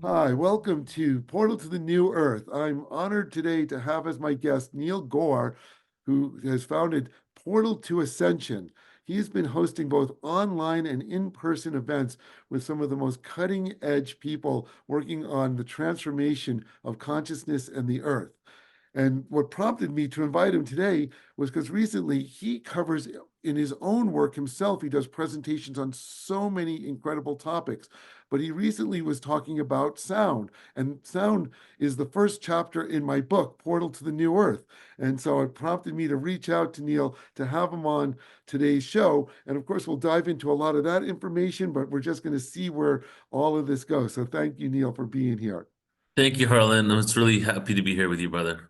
Hi, welcome to Portal to the New Earth. I'm honored today to have as my guest Neil Gaur, who has founded Portal to Ascension. He's been hosting both online and in-person events with some of the most cutting-edge people working on the transformation of consciousness and the earth. And what prompted me to invite him today was because recently he covers in his own work himself, he does presentations on so many incredible topics. But he recently was talking about sound, and sound is the first chapter in my book, Portal to the New Earth. And so it prompted me to reach out to Neil to have him on today's show. And of course, we'll dive into a lot of that information, but we're just going to see where all of this goes. So thank you, Neil, for being here. Thank you, Harlan. I was really happy to be here with you, brother.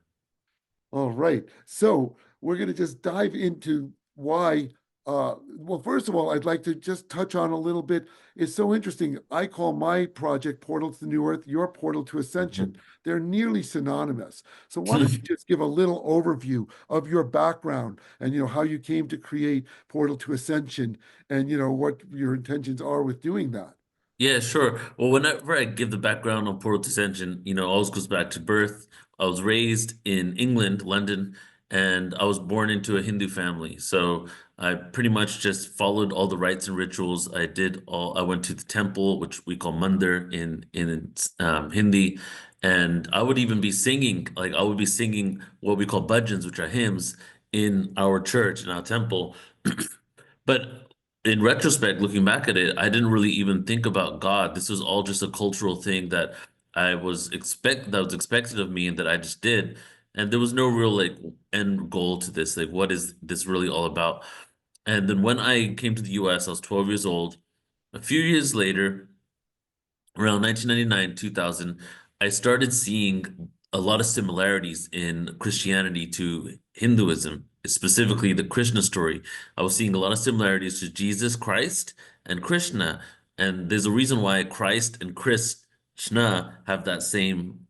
All right. So we're going to just dive into why. Well, first of all, I'd like to just touch on a little bit. It's so interesting. I call my project Portal to the New Earth, your Portal to Ascension. They're nearly synonymous. So why don't you just give a little overview of your background and how you came to create Portal to Ascension and what your intentions are with doing that. Yeah, sure. Well, whenever I give the background on Portal to Ascension, always goes back to birth. I was raised in England, London, and I was born into a Hindu family. So I pretty much just followed all the rites and rituals. I went to the temple, which we call mandir in Hindi, and I would even be singing, like I would be singing what we call bhajans, which are hymns, in our church, in our temple. But in retrospect, looking back at it, I didn't really even think about God. This was all just a cultural thing that was expected of me and that I just did. And there was no real like end goal to this. Like, what is this really all about? And then when I came to the US, I was 12 years old. A few years later, around 1999, 2000, I started seeing a lot of similarities in Christianity to Hinduism, specifically the Krishna story. I was seeing a lot of similarities to Jesus Christ and Krishna. And there's a reason why Christ and Krishna have that same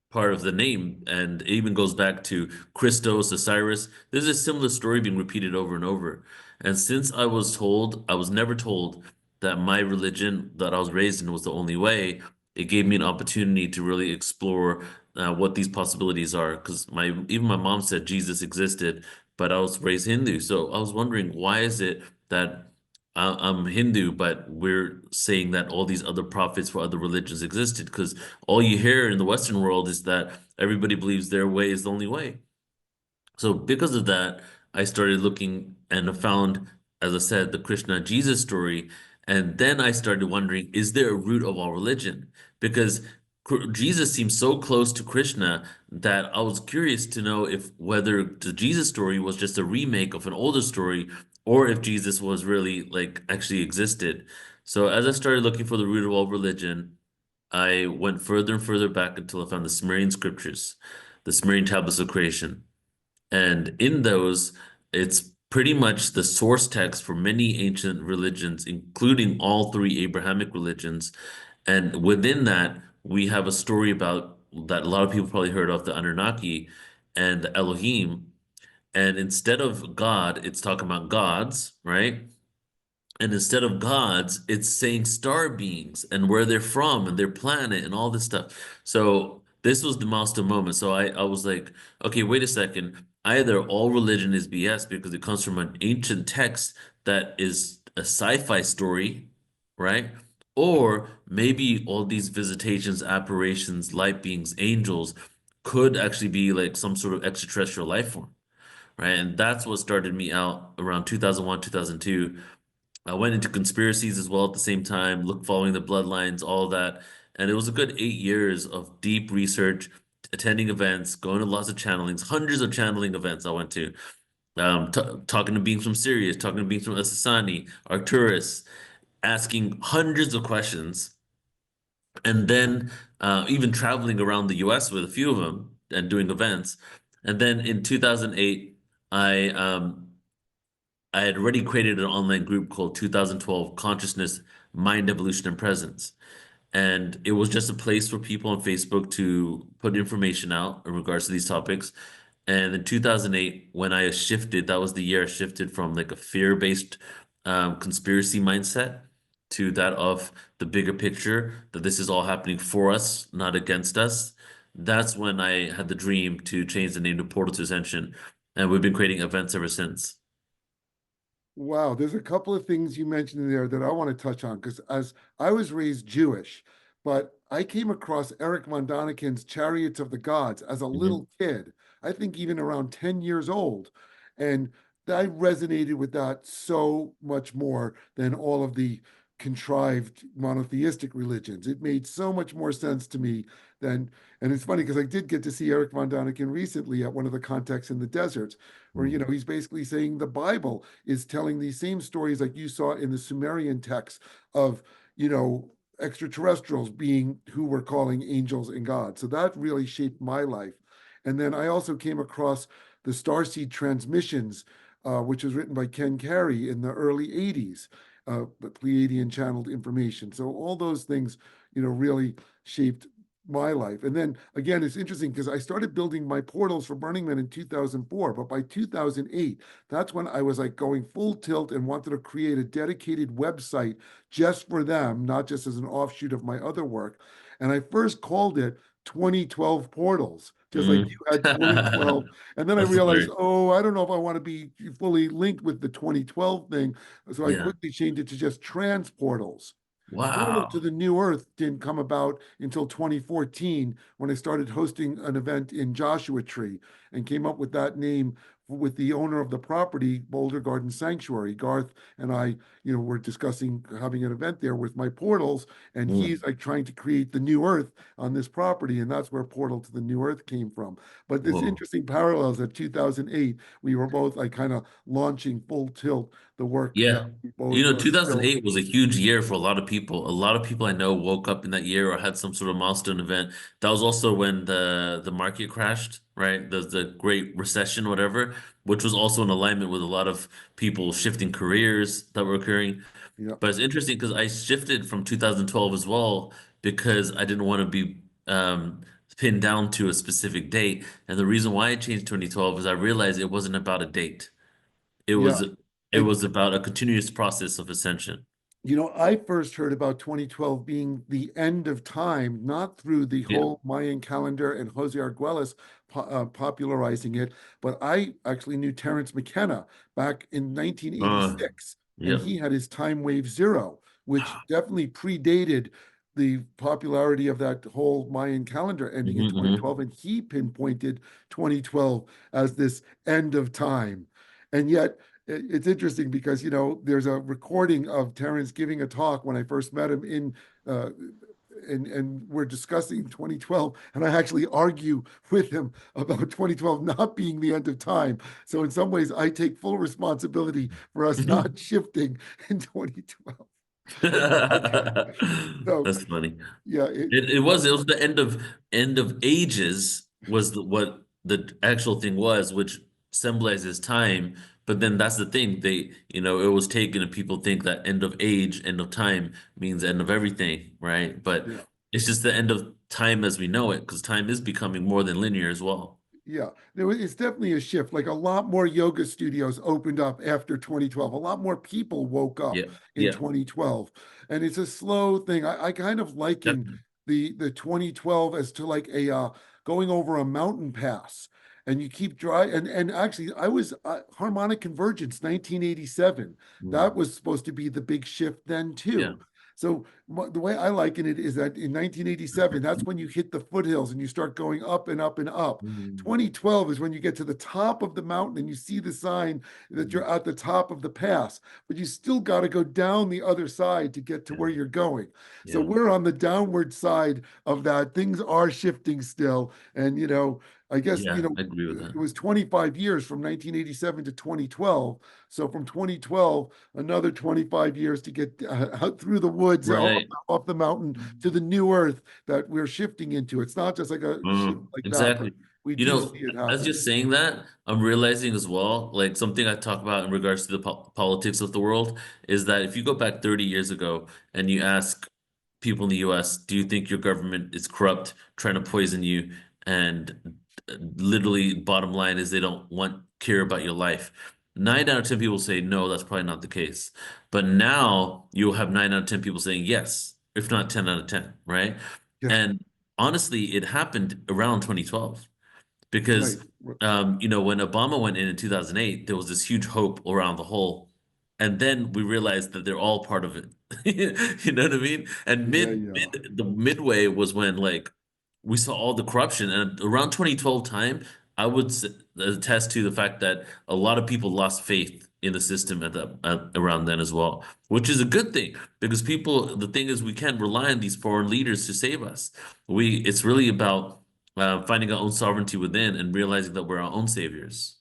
part of the name. And it even goes back to Christos, Osiris. There's a similar story being repeated over and over. And since I was never told that my religion that I was raised in was the only way, it gave me an opportunity to really explore what these possibilities are. Because even my mom said Jesus existed, but I was raised Hindu. So I was wondering, why is it that I'm Hindu, but we're saying that all these other prophets for other religions existed? Because all you hear in the Western world is that everybody believes their way is the only way. So because of that, I started looking and found, as I said, the Krishna Jesus story. And then I started wondering, is there a root of all religion? Because Jesus seems so close to Krishna that I was curious to know if whether the Jesus story was just a remake of an older story or if Jesus was really like actually existed. So as I started looking for the root of all religion, I went further and further back until I found the Sumerian scriptures, the Sumerian tablets of creation. And in those, it's pretty much the source text for many ancient religions, including all three Abrahamic religions. And within that, we have a story about that a lot of people probably heard of the Anunnaki and the Elohim. And instead of God, it's talking about gods, right? And instead of gods, it's saying star beings and where they're from and their planet and all this stuff. So this was the milestone moment. So I was like, okay, wait a second. Either all religion is BS because it comes from an ancient text that is a sci-fi story, right? Or maybe all these visitations, apparitions, light beings, angels could actually be like some sort of extraterrestrial life form, right? And that's what started me out around 2001, 2002. I went into conspiracies as well at the same time, look following the bloodlines, all that. And it was a good 8 years of deep research, attending events, going to lots of channelings, hundreds of channeling events I went to, t talking to beings from Sirius, talking to beings from Essassani, Arcturus, asking hundreds of questions, and then even traveling around the US with a few of them and doing events. And then in 2008, I um, I had already created an online group called 2012 Consciousness, Mind Evolution, and Presence. And it was just a place for people on Facebook to put information out in regards to these topics. And in 2008, when I shifted, that was the year I shifted from like a fear-based conspiracy mindset to that of the bigger picture, that this is all happening for us, not against us, that's when I had the dream to change the name to Portal to Ascension. And we've been creating events ever since. Wow, there's a couple of things you mentioned in there that I want to touch on because as I was raised Jewish, but I came across Eric von Daniken's Chariots of the Gods as a Mhm. little kid, I think even around 10 years old. And I resonated with that so much more than all of the contrived monotheistic religions. It made so much more sense to me than, and it's funny because I did get to see Eric von Daniken recently at one of the contexts in the deserts, where, Mm. he's basically saying the Bible is telling these same stories like you saw in the Sumerian texts of, you know, extraterrestrials being who we're calling angels and God. So that really shaped my life. And then I also came across the Starseed Transmissions, which was written by Ken Carey in the early 80s, the Pleiadian channeled information. So all those things, really shaped my life. And then again, it's interesting because I started building my portals for Burning Man in 2004, but by 2008, that's when I was like going full tilt and wanted to create a dedicated website just for them, not just as an offshoot of my other work. And I first called it 2012 Portals, just like Mm. you had 2012. And then I That's realized, hilarious. oh, I don't know if I want to be fully linked with the 2012 thing. So I Yeah. quickly changed it to just transportals. Portal to Wow. the New Earth didn't come about until 2014 when I started hosting an event in Joshua Tree and came up with that name with the owner of the property, Boulder Garden Sanctuary. Garth and I, were discussing having an event there with my portals, and Mm. he's like trying to create the new earth on this property, and that's where Portal to the New Earth came from. But this Whoa. interesting parallels at 2008, we were both like kind of launching full tilt the work that Yeah. we both are still. 2008 was a huge year for a lot of people. A lot of people I know woke up in that year or had some sort of milestone event. That was also when the market crashed, right? The Great Recession, whatever, which was also in alignment with a lot of people shifting careers that were occurring. Yeah. But it's interesting because I shifted from 2012 as well because I didn't want to be pinned down to a specific date. And the reason why I changed 2012 is I realized it wasn't about a date. It Yeah. was it was about a continuous process of ascension. I first heard about 2012 being the end of time, not through the Yeah. whole Mayan calendar and Jose Arguelles popularizing it, but I actually knew Terence McKenna back in Uh, 1986, and yep. he had his time wave zero, which definitely predated the popularity of that whole Mayan calendar ending in Hmm, 2012, and he pinpointed 2012 as this end of time. And yet, it's interesting because there's a recording of Terrence giving a talk when I first met him uh, and we're discussing 2012, and I actually argue with him about 2012 not being the end of time. So in some ways, I take full responsibility for us hmm. not shifting in 2012. Okay, so That's funny. yeah, It was the end of ages was what the actual thing was, which symbolizes time. But then that's the thing. It was taken and people think that end of age, end of time means end of everything, right? But yeah. it's just the end of time as we know it, because time is becoming more than linear as well. Yeah, it's definitely a shift. Like a lot more yoga studios opened up after 2012. A lot more people woke up Yeah. in Yeah. 2012. And it's a slow thing. I kind of liken Definitely. the 2012 as to like a going over a mountain pass. And you keep driving. And actually, I was harmonic convergence 1987. That Mm. was supposed to be the big shift then Yeah. too. So the way I liken it is that in 1987, that's when you hit the foothills and you start going up and up and up. Mm. 2012 is when you get to the top of the mountain and you see the sign that Mm. you're at the top of the pass, but you still got to go down the other side to get to Yeah. where you're going. So Yeah. we're on the downward side of that. Things are shifting still. And, I guess, Yeah. I agree with that. it was 25 years from 1987 to 2012. So from 2012, another 25 years to get out through the woods, Right. off the mountain to the new earth that we're shifting into. It's not just like a shift like that, but Exactly. we do see it As you're happening. saying that, I'm realizing as well, like something I talk about in regards to the politics of the world is that if you go back 30 years ago and you ask people in the US, do you think your government is corrupt, trying to poison you? And literally, bottom line is they don't care about your life. nine out of 10 people say no, that's probably not the case. But now you'll have nine out of 10 people saying yes, if not 10 out of 10, right? Yeah, And honestly, it happened around 2012 right. because when Obama went in 2008, there was this huge hope around the whole, and then we realized that they're all part of it. You know what I mean? And Yeah, yeah. the midway was when like we saw all the corruption, and around 2012 time, I would attest to the fact that a lot of people lost faith in the system around then as well, which is a good thing because the thing is, we can't rely on these foreign leaders to save us. It's really about finding our own sovereignty within and realizing that we're our own saviors.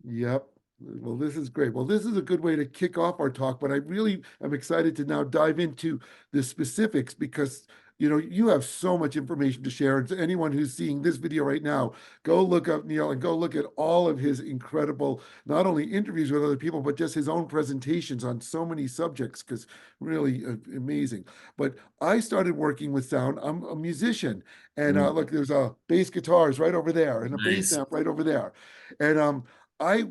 Yep. Well, this is great. Well, this is a good way to kick off our talk, but I really am excited to now dive into the specifics because you have so much information to share. And to anyone who's seeing this video right now, go look up Neil and go look at all of his incredible, not only interviews with other people, but just his own presentations on so many subjects, because really amazing. But I started working with sound. I'm a musician, and Mm, look, there's a bass guitars right over there and a bass nice. amp right over there. And I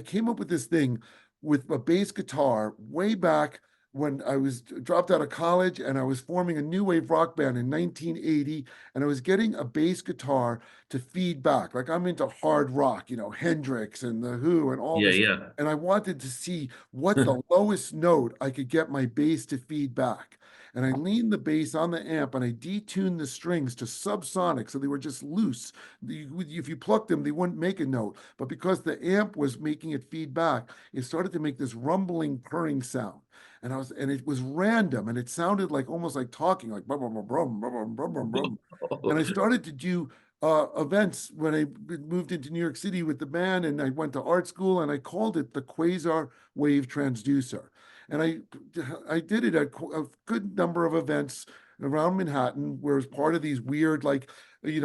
came up with this thing with a bass guitar way back when I was dropped out of college and I was forming a new wave rock band in 1980, and I was getting a bass guitar to feed back. Like I'm into hard rock, Hendrix and The Who and all Yeah, this. yeah. And I wanted to see what the lowest note I could get my bass to feed back. And I leaned the bass on the amp and I detuned the strings to subsonic, so they were just loose. If you plucked them, they wouldn't make a note. But because the amp was making it feed back, it started to make this rumbling, purring sound. And it was random, and it sounded like almost like talking, like brum, brum, brum, brum, brum, brum, brum, brum. And I started to do events when I moved into New York City with the band, and I went to art school, and I called it the Quasar Wave Transducer. And I did it at a good number of events around Manhattan, where it was part of these weird, like,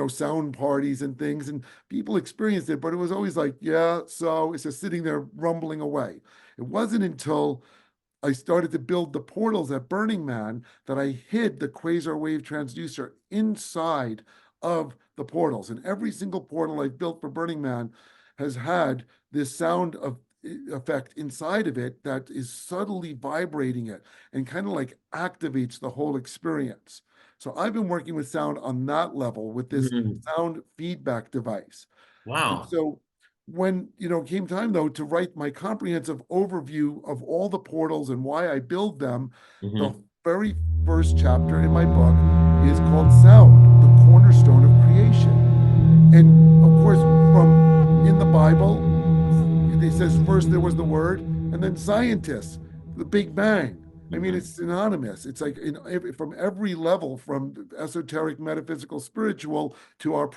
sound parties and things, and people experienced it, but it was always like, yeah, so it's just sitting there rumbling away. It wasn't until I started to build the portals at Burning Man that I hid the quasar wave transducer inside of the portals. And every single portal I've built for Burning Man has had this sound of effect inside of it that is subtly vibrating it and kind of like activates the whole experience. So I've been working with sound on that level with this Mhm. sound feedback device. And Wow. so when came time though to write my comprehensive overview of all the portals and why I build them, the Hmm. very first chapter in my book is called Sound, the cornerstone of creation. And of course, from in the Bible, it says first there was the word, and then scientists, the Big Bang. I mean, it's Hmm. synonymous. It's like from every level, from esoteric, metaphysical, spiritual to our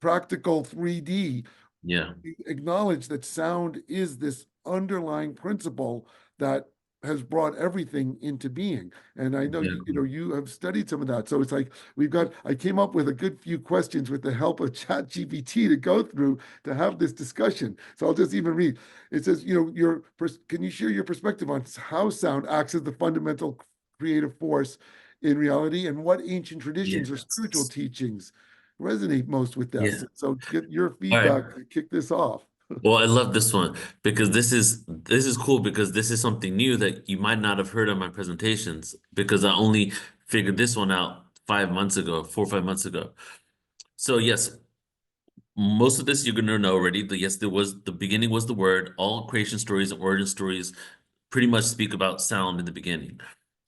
practical 3D, Yeah. acknowledge that sound is this underlying principle that has brought everything into being. And I know Exactly. you have studied some of that. So it's like I came up with a good few questions with the help of ChatGPT to go through to have this discussion. So I'll just even read. It says, can you share your perspective on how sound acts as the fundamental creative force in reality, and what ancient traditions or spiritual Yes. teachings resonate most with this? Yeah. So get your All right. feedback to kick this off. Well, I love this one because this is cool because this is something new that you might not have heard on my presentations because I only figured this one out 5 months ago, 4 or 5 months ago. So yes, most of this you're gonna know already. Yes, there was the beginning was the word. All creation stories and origin stories pretty much speak about sound in the beginning.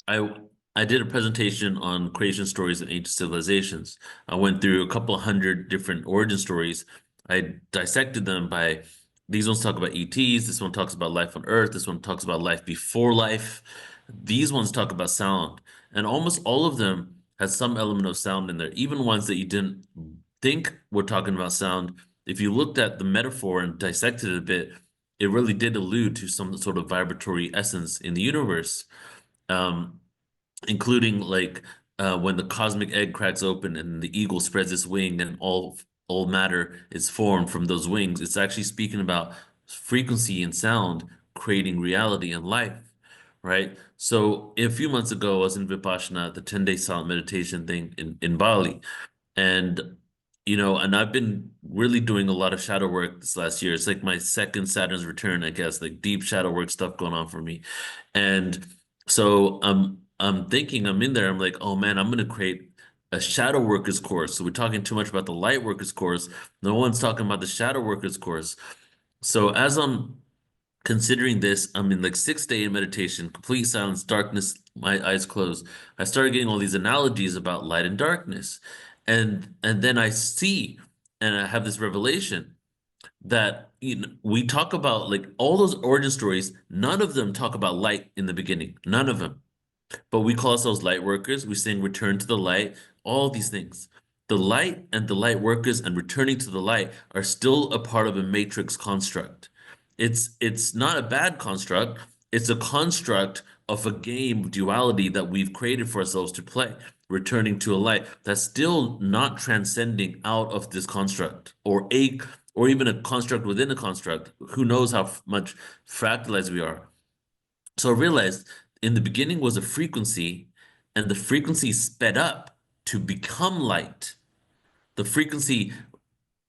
I I did a presentation on creation stories and ancient civilizations. I went through a couple hundred different origin stories. I dissected them by these ones talk about ETs, this one talks about life on Earth, this one talks about life before life. These ones talk about sound, and almost all of them has some element of sound in there, even ones that you didn't think were talking about sound. If you looked at the metaphor and dissected it a bit, it really did allude to some sort of vibratory essence in the universe. Um, Including like when the cosmic egg cracks open and the eagle spreads its wing and all matter is formed from those wings. It's actually speaking about frequency and sound creating reality and life, right? So a few months ago, I was in Vipassana, the 10-day silent meditation thing in Bali, and and I've been really doing a lot of shadow work this last year. It's like my second Saturn's return, I guess, like deep shadow work stuff going on for me. And so I'm thinking I'm in there, I'm like, oh man, I'm gonna create a shadow workers course. So we're talking too much about the light workers course. No one's talking about the shadow workers course. So as I'm considering this, I'm in like 6 day in meditation, complete silence, darkness, my eyes closed. I started getting all these analogies about light and darkness. And then I see and I have this revelation that we talk about like all those origin stories, none of them talk about light in the beginning. None of them. But we call ourselves light workers. We sing return to the light, all these things. The light and the light workers and returning to the light are still a part of a matrix construct. It's not a bad construct. It's a construct of a game of duality that we've created for ourselves to play, returning to a light that's still not transcending out of this construct or even a construct within a construct. Who knows how much fractalized we are. So I realized in the beginning was a frequency, and the frequency sped up to become light. The frequency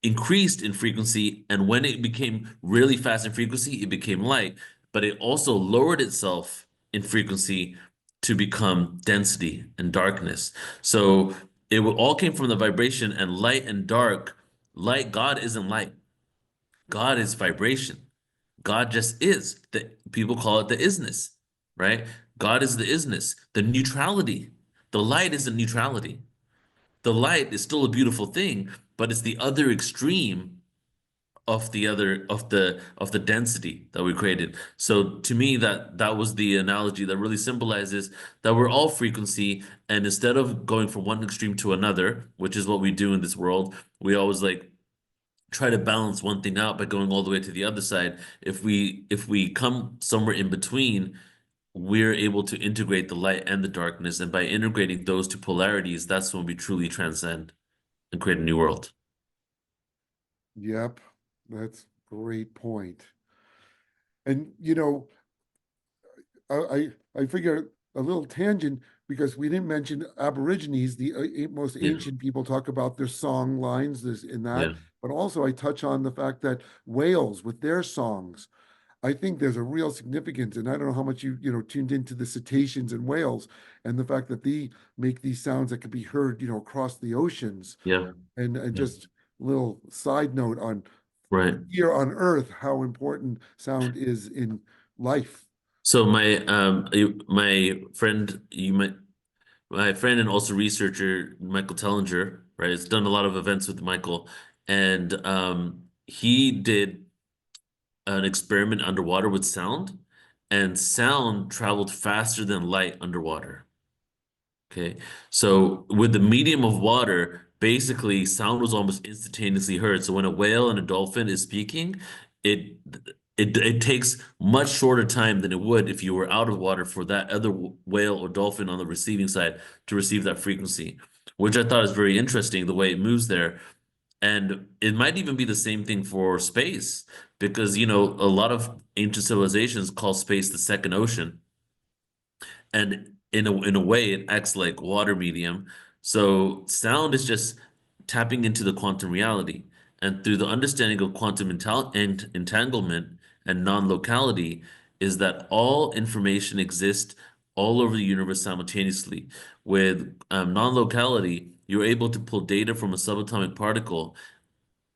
increased in frequency, and when it became really fast in frequency, it became light, but it also lowered itself in frequency to become density and darkness. So all came from the vibration and light and dark. Light, God isn't light. God is vibration. God just is. The people call it the isness, right? God is the isness, the neutrality. The light isn't neutrality. The light is still a beautiful thing, but it's the other extreme of the density that we created. So to me, that was the analogy that really symbolizes that we're all frequency, and instead of going from one extreme to another, which is what we do in this world, we always like try to balance one thing out by going all the way to the other side. If we come somewhere in between, we're able to integrate the light and the darkness, and by integrating those two polarities, that's when we truly transcend and create a new world. Yep, that's a great point. And I figure a little tangent because we didn't mention Aborigines, the most Yeah, ancient people talk about their song lines, this in that, yeah, but also I touch on the fact that whales with their songs, I think there's a real significance, and I don't know how much you tuned into the cetaceans and whales, and the fact that they make these sounds that could be heard, across the oceans, yeah, and yeah. just a little side note on Right. here on Earth how important sound is in life. So my friend my friend and also researcher Michael Tellinger, right, has done a lot of events with Michael, and he did an experiment underwater with sound, and sound traveled faster than light underwater. Okay. So with the medium of water, basically sound was almost instantaneously heard. So when a whale and a dolphin is speaking, it it takes much shorter time than it would if you were out of water for that other whale or dolphin on the receiving side to receive that frequency, which I thought is very interesting the way it moves there. And it might even be the same thing for space, because a lot of ancient civilizations call space the second ocean, and in a way it acts like water medium. So sound is just tapping into the quantum reality, and through the understanding of quantum entanglement and non-locality is that all information exists all over the universe simultaneously. With non-locality, you're able to pull data from a subatomic particle,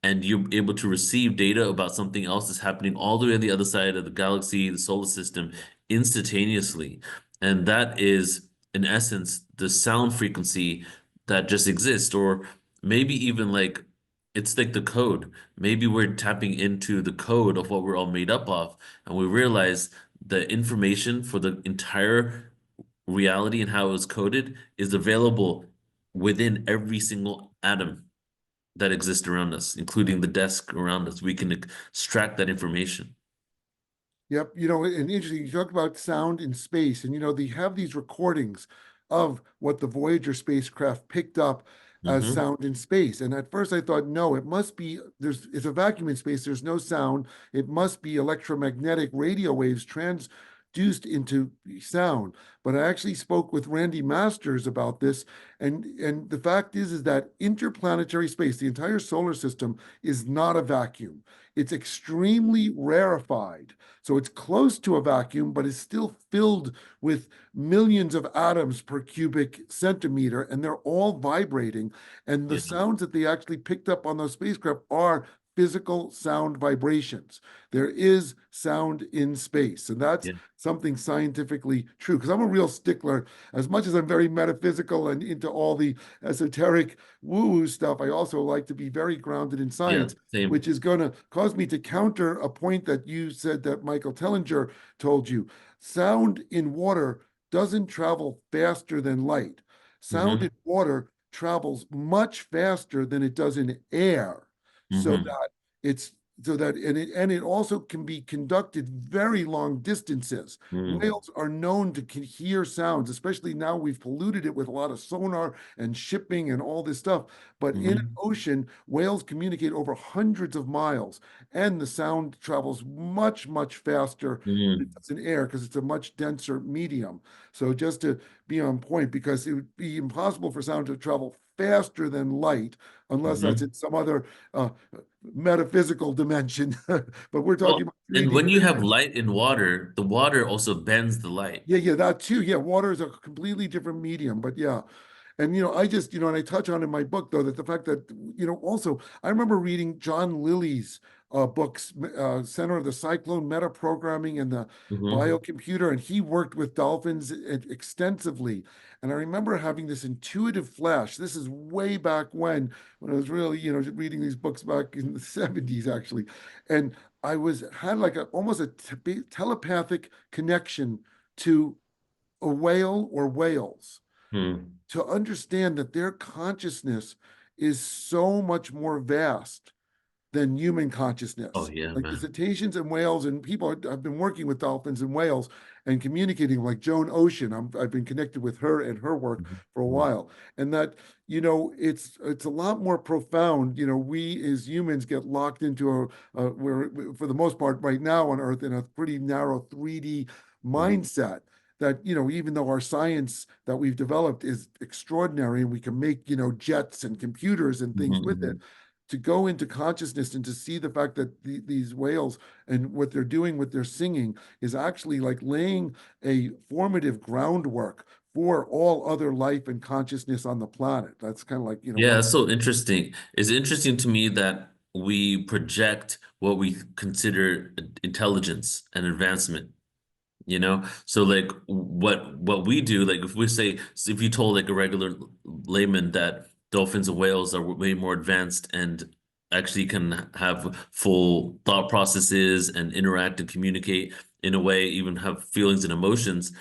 and you're able to receive data about something else that's happening all the way on the other side of the galaxy, the solar system, instantaneously. And that is, in essence, the sound frequency that just exists, or maybe even like it's like the code. Maybe we're tapping into the code of what we're all made up of, and we realize the information for the entire reality and how it was coded is available within every single atom that exist around us, including the desk around us. We can extract that information. Yep, and interesting, you talk about sound in space, and they have these recordings of what the Voyager spacecraft picked up as Hmm. sound in space. And at first I thought, no, it must be it's a vacuum in space, there's no sound. It must be electromagnetic radio waves transduced into sound. But I actually spoke with Randy Masters about this, and the fact is that interplanetary space, the entire solar system, is not a vacuum. It's extremely rarefied. So it's close to a vacuum, but it's still filled with millions of atoms per cubic centimeter, and they're all vibrating. And the Yeah. sounds that they actually picked up on those spacecraft are physical sound vibrations. There is sound in space, and that's Yeah. something scientifically true. Because I'm a real stickler, as much as I'm very metaphysical and into all the esoteric woo-woo stuff, I also like to be very grounded in Yeah. science, Same. which is going to cause me to counter a point that you said that Michael Tellinger told you. Sound in water doesn't travel faster than light. Sound in Hmm. water travels much faster than it does in air, so Hmm. that it's and it also can be conducted very long distances. Hmm. Whales are known to hear sounds, especially now we've polluted it with a lot of sonar and shipping and all this stuff. But in an Hmm. ocean, whales communicate over hundreds of miles, and the sound travels much, much faster than it Hmm. does in air because it's a much denser medium. So just to be on point, because it would be impossible for sound to travel faster than light unless that's Hmm. in some other uh, metaphysical dimension. But we're talking Well, about and 3D when you have physics. light in water, the water also bends the light. Yeah, yeah, that too. Yeah, water is a completely different medium, but yeah. And I just, and I touch on in my book though that the fact that, also I remember reading John Lilly's books, Center of the Cyclone Meta Programming and the Hmm. Biocomputer, and he worked with dolphins extensively. And I remember having this intuitive flash. This is way back when I was really, reading these books back in the 70s actually. And I had like almost a telepathic connection to a whale or whales, Hmm. to understand that their consciousness is so much more vast than human Oh consciousness. yeah, Like the man. cetaceans and whales, and people have been working with dolphins and whales and communicating, like Joan Ocean. I've been connected with her and her work for a Hmm. while, and that it's a lot more profound. We as humans get locked into we're for the most part right now on Earth in a pretty narrow 3D Hmm. mindset. That even though our science that we've developed is extraordinary and we can make jets and computers and things with it, Hmm. to go into consciousness and to see the fact that these whales and what they're doing with their singing is actually like laying a formative groundwork for all other life and consciousness on the planet. That's kind of like, Yeah, it's so interesting. It's interesting to me that we project what we consider intelligence and advancement, you know? So like what we do, like if we say if you told like a regular layman that dolphins and whales are way more advanced and actually can have full thought processes and interact and communicate in a way, even have feelings and emotions,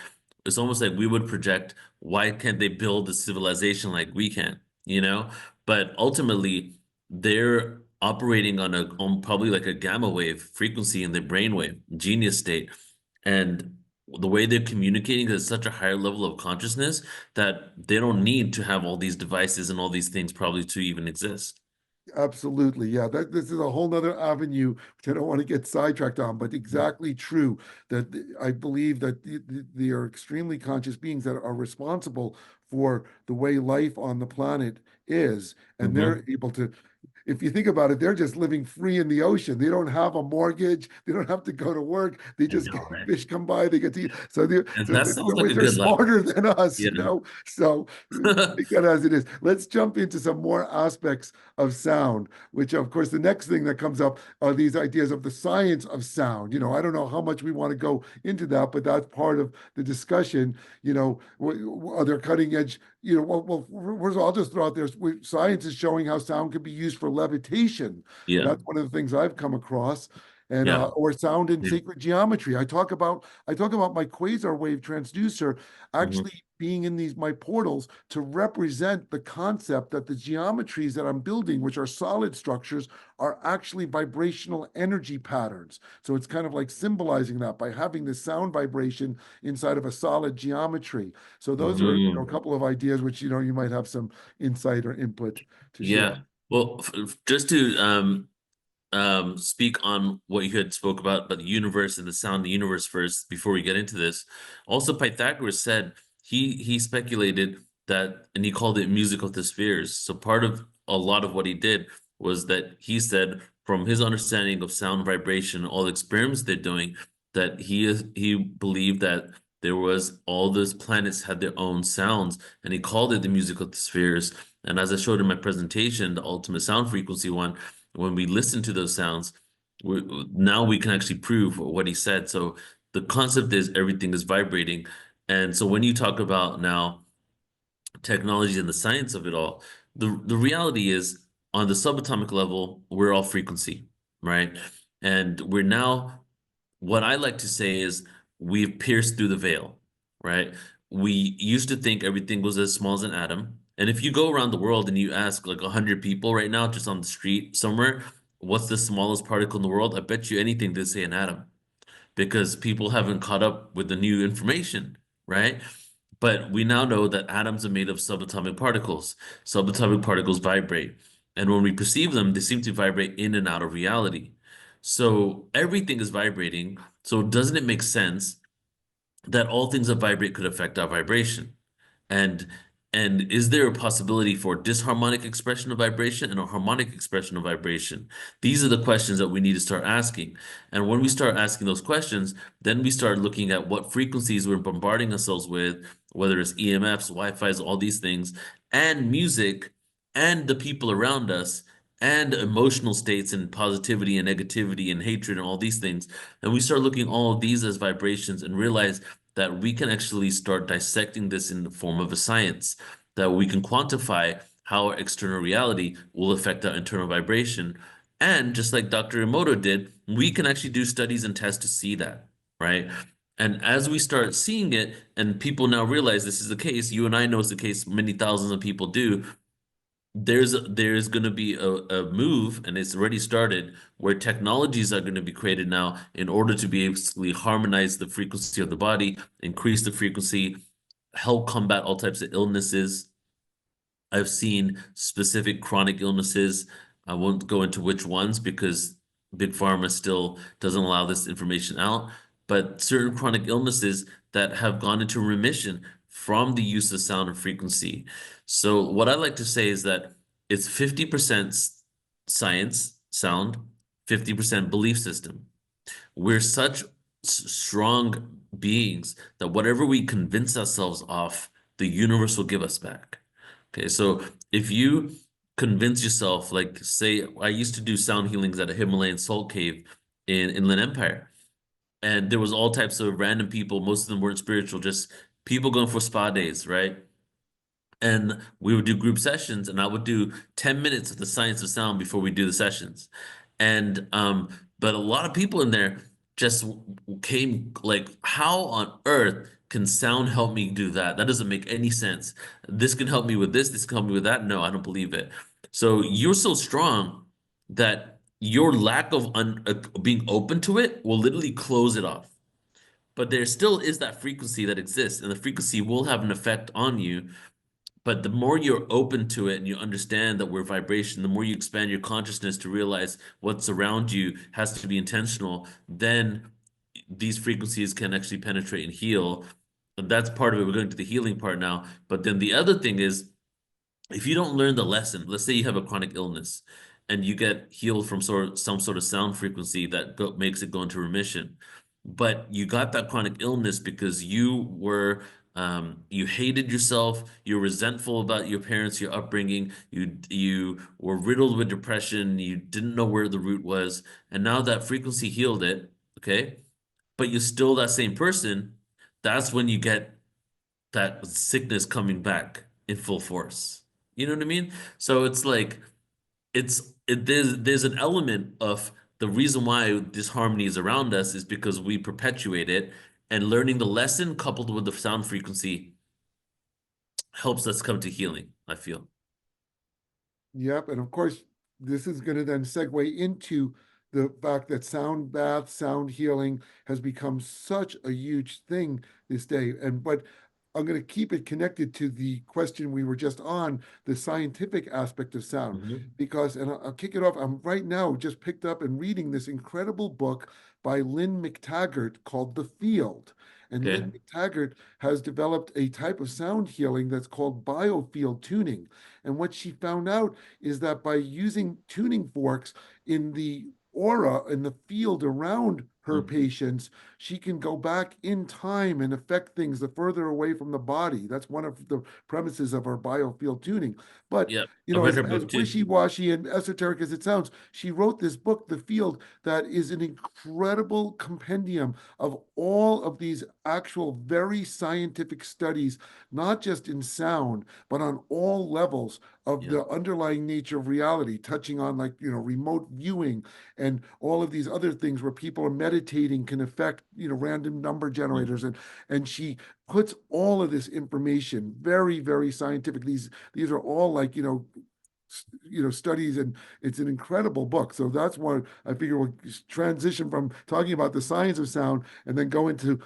it's almost like we would project, why can't they build a civilization like we can, you know? But ultimately, they're operating on probably like a gamma wave frequency in their brainwave, genius state. And the way they're communicating is such a higher level of consciousness that they don't need to have all these devices and all these things probably to even exist. Absolutely. Yeah. This is a whole nother avenue, which I don't want to get sidetracked on, but exactly true that I believe that they are extremely conscious beings that are responsible for the way life on the planet is. And they're Hmm. able to, if you think about it, they're just living free in the ocean. They don't have a mortgage. They don't have to go to work. They I just get know, right? fish come by. They get to eat. So And that in sounds some like ways a they're good life. smarter than us. Yeah. So take that as it is. Let's jump into some more aspects of sound. Which, of course, the next thing that comes up are these ideas of the science of sound. I don't know how much we want to go into that, but that's part of the discussion. Are there cutting edge? Well, first of all, I'll just throw out there, science is showing how sound can be used for levitation. Yeah. That's one of the things I've come across. And Yeah. or sound in Yeah. sacred geometry. I talk about my quasar wave transducer Hmm. actually being in my portals to represent the concept that the geometries that I'm building, which are solid structures, are actually vibrational energy patterns. So it's kind of like symbolizing that by having this sound vibration inside of a solid geometry. So those are a Hmm. couple of ideas which you might have some insight or input to share. Yeah. Well, just to speak on what you had spoke about the universe and the sound of the universe first before we get into this. Also, Pythagoras said he speculated that, and he called it music of the spheres. So part of a lot of what he did was that he said, from his understanding of sound vibration, all the experiments they're doing, that he believed that there was all those planets had their own sounds, and he called it the music of the spheres. And as I showed in my presentation, the ultimate sound frequency one, when we listen to those sounds, now we can actually prove what he said. So the concept is everything is vibrating. And so when you talk about now technology and the science of it all, the reality is on the subatomic level, we're all frequency, right? And we're now, what I like to say is we've pierced through the veil, right? We used to think everything was as small as an atom. And if you go around the world and you ask like 100 people right now, just on the street somewhere, what's the smallest particle in the world? I bet you anything they say an atom, because people haven't caught up with the new information, right? But we now know that atoms are made of subatomic particles. Subatomic particles vibrate. And when we perceive them, they seem to vibrate in and out of reality. So everything is vibrating. So doesn't it make sense that all things that vibrate could affect our vibration? And and is there a possibility for disharmonic expression of vibration and a harmonic expression of vibration? These are the questions that we need to start asking. And when we start asking those questions, then we start looking at what frequencies we're bombarding ourselves with, whether it's EMFs, Wi-Fi's, all these things, and music, and the people around us, and emotional states and positivity and negativity and hatred and all these things. And we start looking all of these as vibrations and realize that we can actually start dissecting this in the form of a science, that we can quantify how our external reality will affect our internal vibration. And just like Dr. Emoto did, we can actually do studies and tests to see that, right? And as we start seeing it, and people now realize this is the case, you and I know it's the case, many thousands of people do, there's going to be a move, and it's already started, where technologies are going to be created now in order to basically harmonize the frequency of the body, increase the frequency, help combat all types of illnesses. I've seen specific chronic illnesses. I won't go into which ones because Big Pharma still doesn't allow this information out, but certain chronic illnesses that have gone into remission from the use of sound and frequency. So what I like to say is that it's 50% science, sound, 50% belief system. We're such strong beings that whatever we convince ourselves of, the universe will give us back. Okay, so if you convince yourself, like say, I used to do sound healings at a Himalayan salt cave in Inland Empire, and there was all types of random people. Most of them weren't spiritual, just people going for spa days, right? And we would do group sessions, and I would do 10 minutes of the science of sound before we do the sessions. And but a lot of people in there just came like, how on earth can sound help me do that? That doesn't make any sense. This can help me with this can help me with that. No, I don't believe it. So you're so strong that your lack of being open to it will literally close it off. But there still is that frequency that exists, and the frequency will have an effect on you, but the more you're open to it and you understand that we're vibration, the more you expand your consciousness to realize what's around you has to be intentional, then these frequencies can actually penetrate and heal. And that's part of it. We're going to the healing part now. But then the other thing is, if you don't learn the lesson, let's say you have a chronic illness and you get healed from some sort of sound frequency that makes it go into remission, but you got that chronic illness because you hated yourself, you're resentful about your parents, your upbringing, you were riddled with depression, you didn't know where the root was, and now that frequency healed it, okay? But you're still that same person. That's when you get that sickness coming back in full force. You know what I mean? So it's like there's an element of the reason why disharmony is around us is because we perpetuate it, and learning the lesson coupled with the sound frequency helps us come to healing, I feel. Yep, and of course, this is going to then segue into the fact that sound bath, sound healing has become such a huge thing this day. And but I'm going to keep it connected to the question we were just on, the scientific aspect of sound, Hmm. because, and I'll kick it off. I'm right now just picked up and reading this incredible book by Lynn McTaggart called The Field. And Lynn Okay. McTaggart has developed a type of sound healing that's called biofield tuning. And what she found out is that by using tuning forks in the aura in the field around her Mm. patients, she can go back in time and affect things the further away from the body. That's one of the premises of our biofield tuning. But Yeah, you I've know, read her as book too. wishy-washy and esoteric as it sounds, she wrote this book, The Field, that is an incredible compendium of all of these actual very scientific studies, not just in sound, but on all levels of Yeah. the underlying nature of reality, touching on like, remote viewing and all of these other things where people are meditating can affect, random number Mm. generators. And she puts all of this information very, very scientific. These are all like, studies, and it's an incredible book. So that's why I figure we'll transition from talking about the science of sound and then go into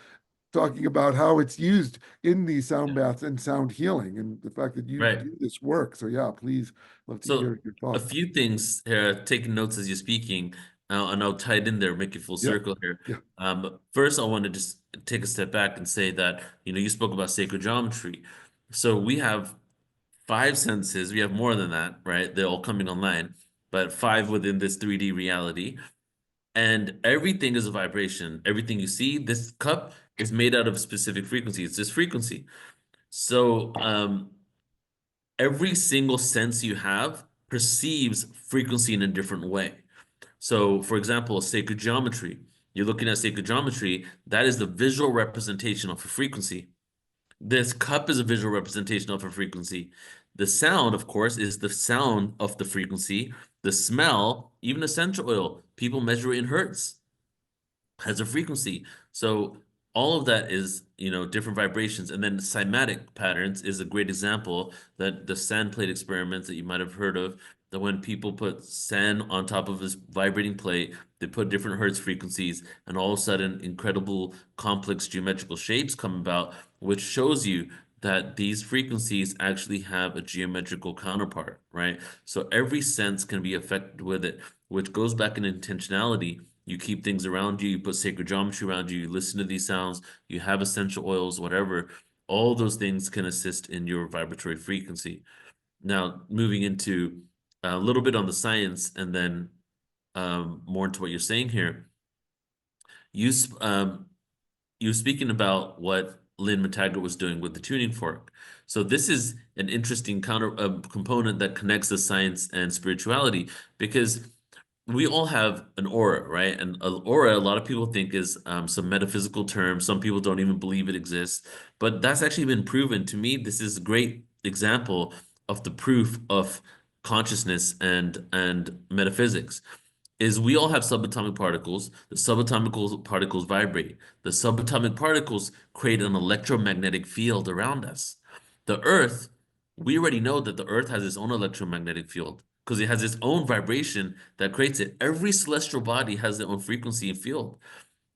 talking about how it's used in these sound Yeah. baths and sound healing and the fact that you Right. do this work. So yeah, please, love to So hear your a thoughts. few things here, taking notes as you're speaking, and I'll tie it in there, make it full Yeah, circle here. yeah, First, I want to just take a step back and say that, you spoke about sacred geometry. So we have five senses. We have more than that, right? They're all coming online, but five within this 3D reality. And everything is a vibration. Everything you see, this cup is made out of a specific frequency. It's this frequency. So, every single sense you have perceives frequency in a different way. So, for example, sacred geometry. You're looking at sacred geometry, that is the visual representation of a frequency. This cup is a visual representation of a frequency. The sound, of course, is the sound of the frequency. The smell, even essential oil, people measure it in hertz, has a frequency. So all of that is, different vibrations. And then cymatic patterns is a great example, that the sand plate experiments that you might have heard of, that when people put sand on top of this vibrating plate, they put different hertz frequencies, and all of a sudden incredible complex geometrical shapes come about, which shows you that these frequencies actually have a geometrical counterpart, right? So every sense can be affected with it, which goes back in intentionality. You keep things around you, you put sacred geometry around you, you listen to these sounds, you have essential oils, whatever. All those things can assist in your vibratory frequency. Now, moving into a little bit on the science and then more into what you're saying here. You sp- um, you were speaking about what Lynn McTaggart was doing with the tuning fork. So this is an interesting counter component that connects the science and spirituality, because we all have an aura, right? And an aura, a lot of people think is some metaphysical term. Some people don't even believe it exists, but that's actually been proven. To me, this is a great example of the proof of consciousness and metaphysics. Is we all have subatomic particles. The subatomic particles vibrate. The subatomic particles create an electromagnetic field around us. The Earth, we already know that the Earth has its own electromagnetic field because it has its own vibration that creates it. Every celestial body has their own frequency and field.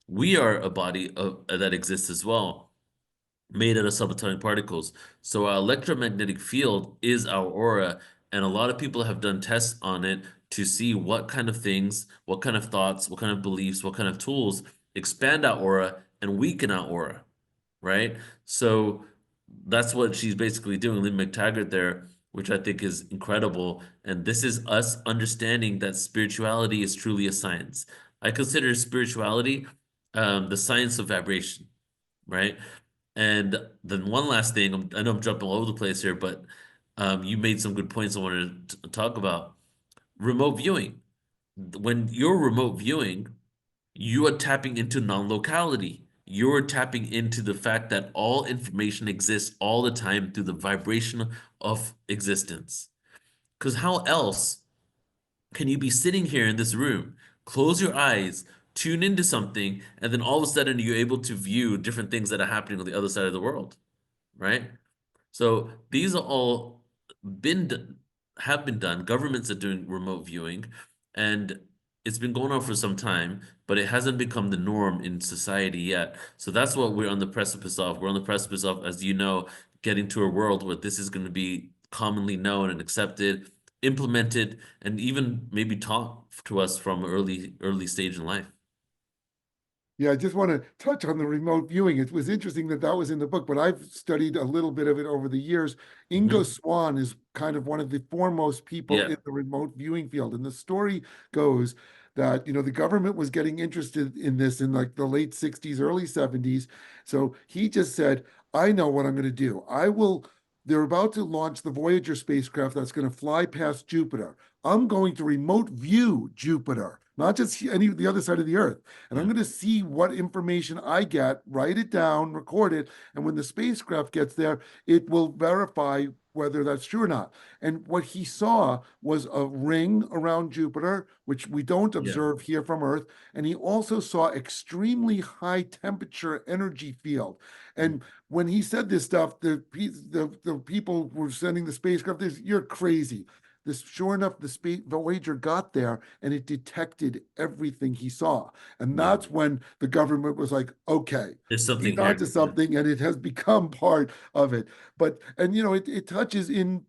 We are a body that exists as well, made out of subatomic particles. So our electromagnetic field is our aura, and a lot of people have done tests on it to see what kind of things, what kind of thoughts, what kind of beliefs, what kind of tools expand our aura and weaken our aura, right? So that's what she's basically doing, Lynn McTaggart there, which I think is incredible. And this is us understanding that spirituality is truly a science. I consider spirituality the science of vibration, right? And then one last thing, I know I'm jumping all over the place here, but you made some good points I wanted to talk about. Remote viewing. When you're remote viewing, you are tapping into non-locality. You're tapping into the fact that all information exists all the time through the vibration of existence. Because how else can you be sitting here in this room, close your eyes, tune into something, and then all of a sudden you're able to view different things that are happening on the other side of the world, right? So these are all been done, have been done. Governments are doing remote viewing, and it's been going on for some time, but it hasn't become the norm in society yet. So that's what we're on the precipice of. We're on the precipice of, as you know, getting to a world where this is going to be commonly known and accepted, implemented, and even maybe taught to us from early stage in life. Yeah, I just want to touch on the remote viewing. It was interesting that that was in the book, but I've studied a little bit of it over the years. Ingo Hmm. Swann is kind of one of the foremost people Yeah, in the remote viewing field. And the story goes that, the government was getting interested in this in like the late 60s, early 70s. So he just said, I know what I'm going to do. They're about to launch the Voyager spacecraft that's going to fly past Jupiter. I'm going to remote view Jupiter, not just any the other side of the Earth. And I'm yeah, going to see what information I get, write it down, record it. And when the spacecraft gets there, it will verify whether that's true or not. And what he saw was a ring around Jupiter, which we don't yeah, observe here from Earth. And he also saw extremely high temperature energy field. And when he said this stuff, the people were sending the spacecraft, you're crazy. Sure enough, the space Voyager got there and it detected everything he saw. And yeah. that's when the government was like, okay, There's he's something onto here. Yeah. something, and it has become part of it. But and it touches in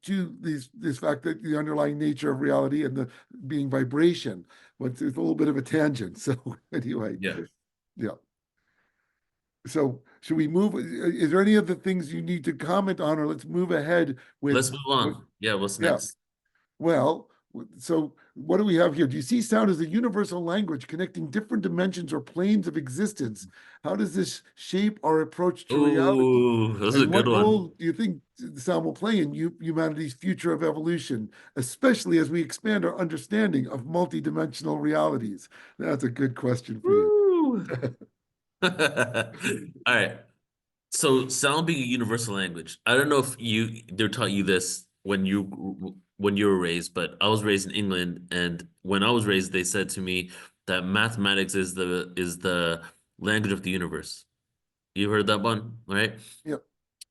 to this fact that the underlying nature of reality and the being vibration. But it's a little bit of a tangent. So anyway, Yeah. yeah. So should we move? Is there any other things you need to comment on, or let's move ahead with Let's move what? on. Yeah, what's Yeah. next? Well, so what do we have here? Do you see sound as a universal language connecting different dimensions or planes of existence? How does this shape our approach to reality? Oh, that's a And good what one. role do you think the sound will play in humanity's future of evolution, especially as we expand our understanding of multidimensional realities? That's a good question for you. Woo! All right. So sound being a universal language. I don't know if they taught you this when you were raised, but I was raised in England, and when I was raised, they said to me that mathematics is the language of the universe. You heard that one, right? Yep.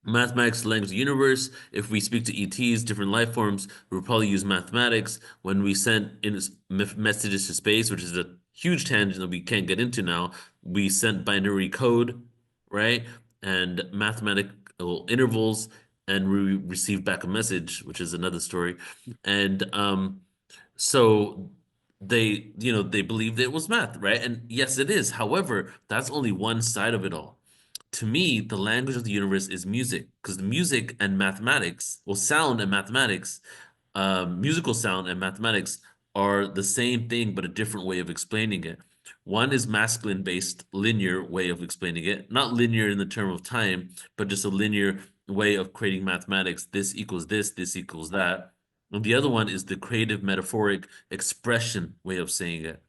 Mathematics, the language of the universe. If we speak to ETs, different life forms, we'll probably use mathematics. When we send in messages to space, which is a huge tangent that we can't get into now, we sent binary code, right? And mathematical intervals, and we receive back a message, which is another story. And so they believed it was math, right? And yes, it is. However, that's only one side of it all. To me, the language of the universe is music, because the music and mathematics, well, sound and mathematics, musical sound and mathematics are the same thing, but a different way of explaining it. One is masculine based linear way of explaining it, not linear in the term of time, but just a linear way of creating mathematics. This equals this equals that. And the other one is the creative metaphoric expression way of saying it.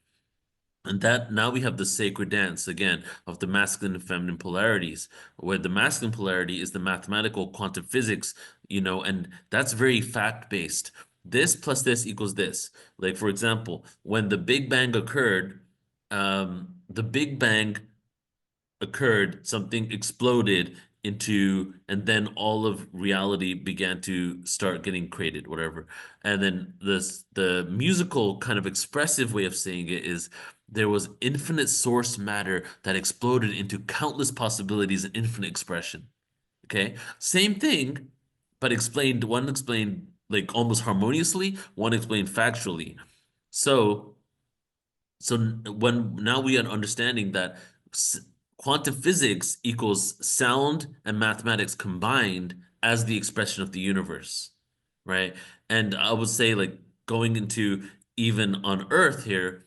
And that now we have the sacred dance again of the masculine and feminine polarities, where the masculine polarity is the mathematical quantum physics, and that's very fact-based. This plus this equals this. Like, for example, when the Big Bang occurred, the Big Bang occurred, something exploded and then all of reality began to start getting created, whatever. And then the musical kind of expressive way of saying it is there was infinite source matter that exploded into countless possibilities and infinite expression. Okay? Same thing, but one explained like almost harmoniously, one explained factually. So when now we are understanding that s- quantum physics equals sound and mathematics combined as the expression of the universe, right? And I would say like going into even on Earth here,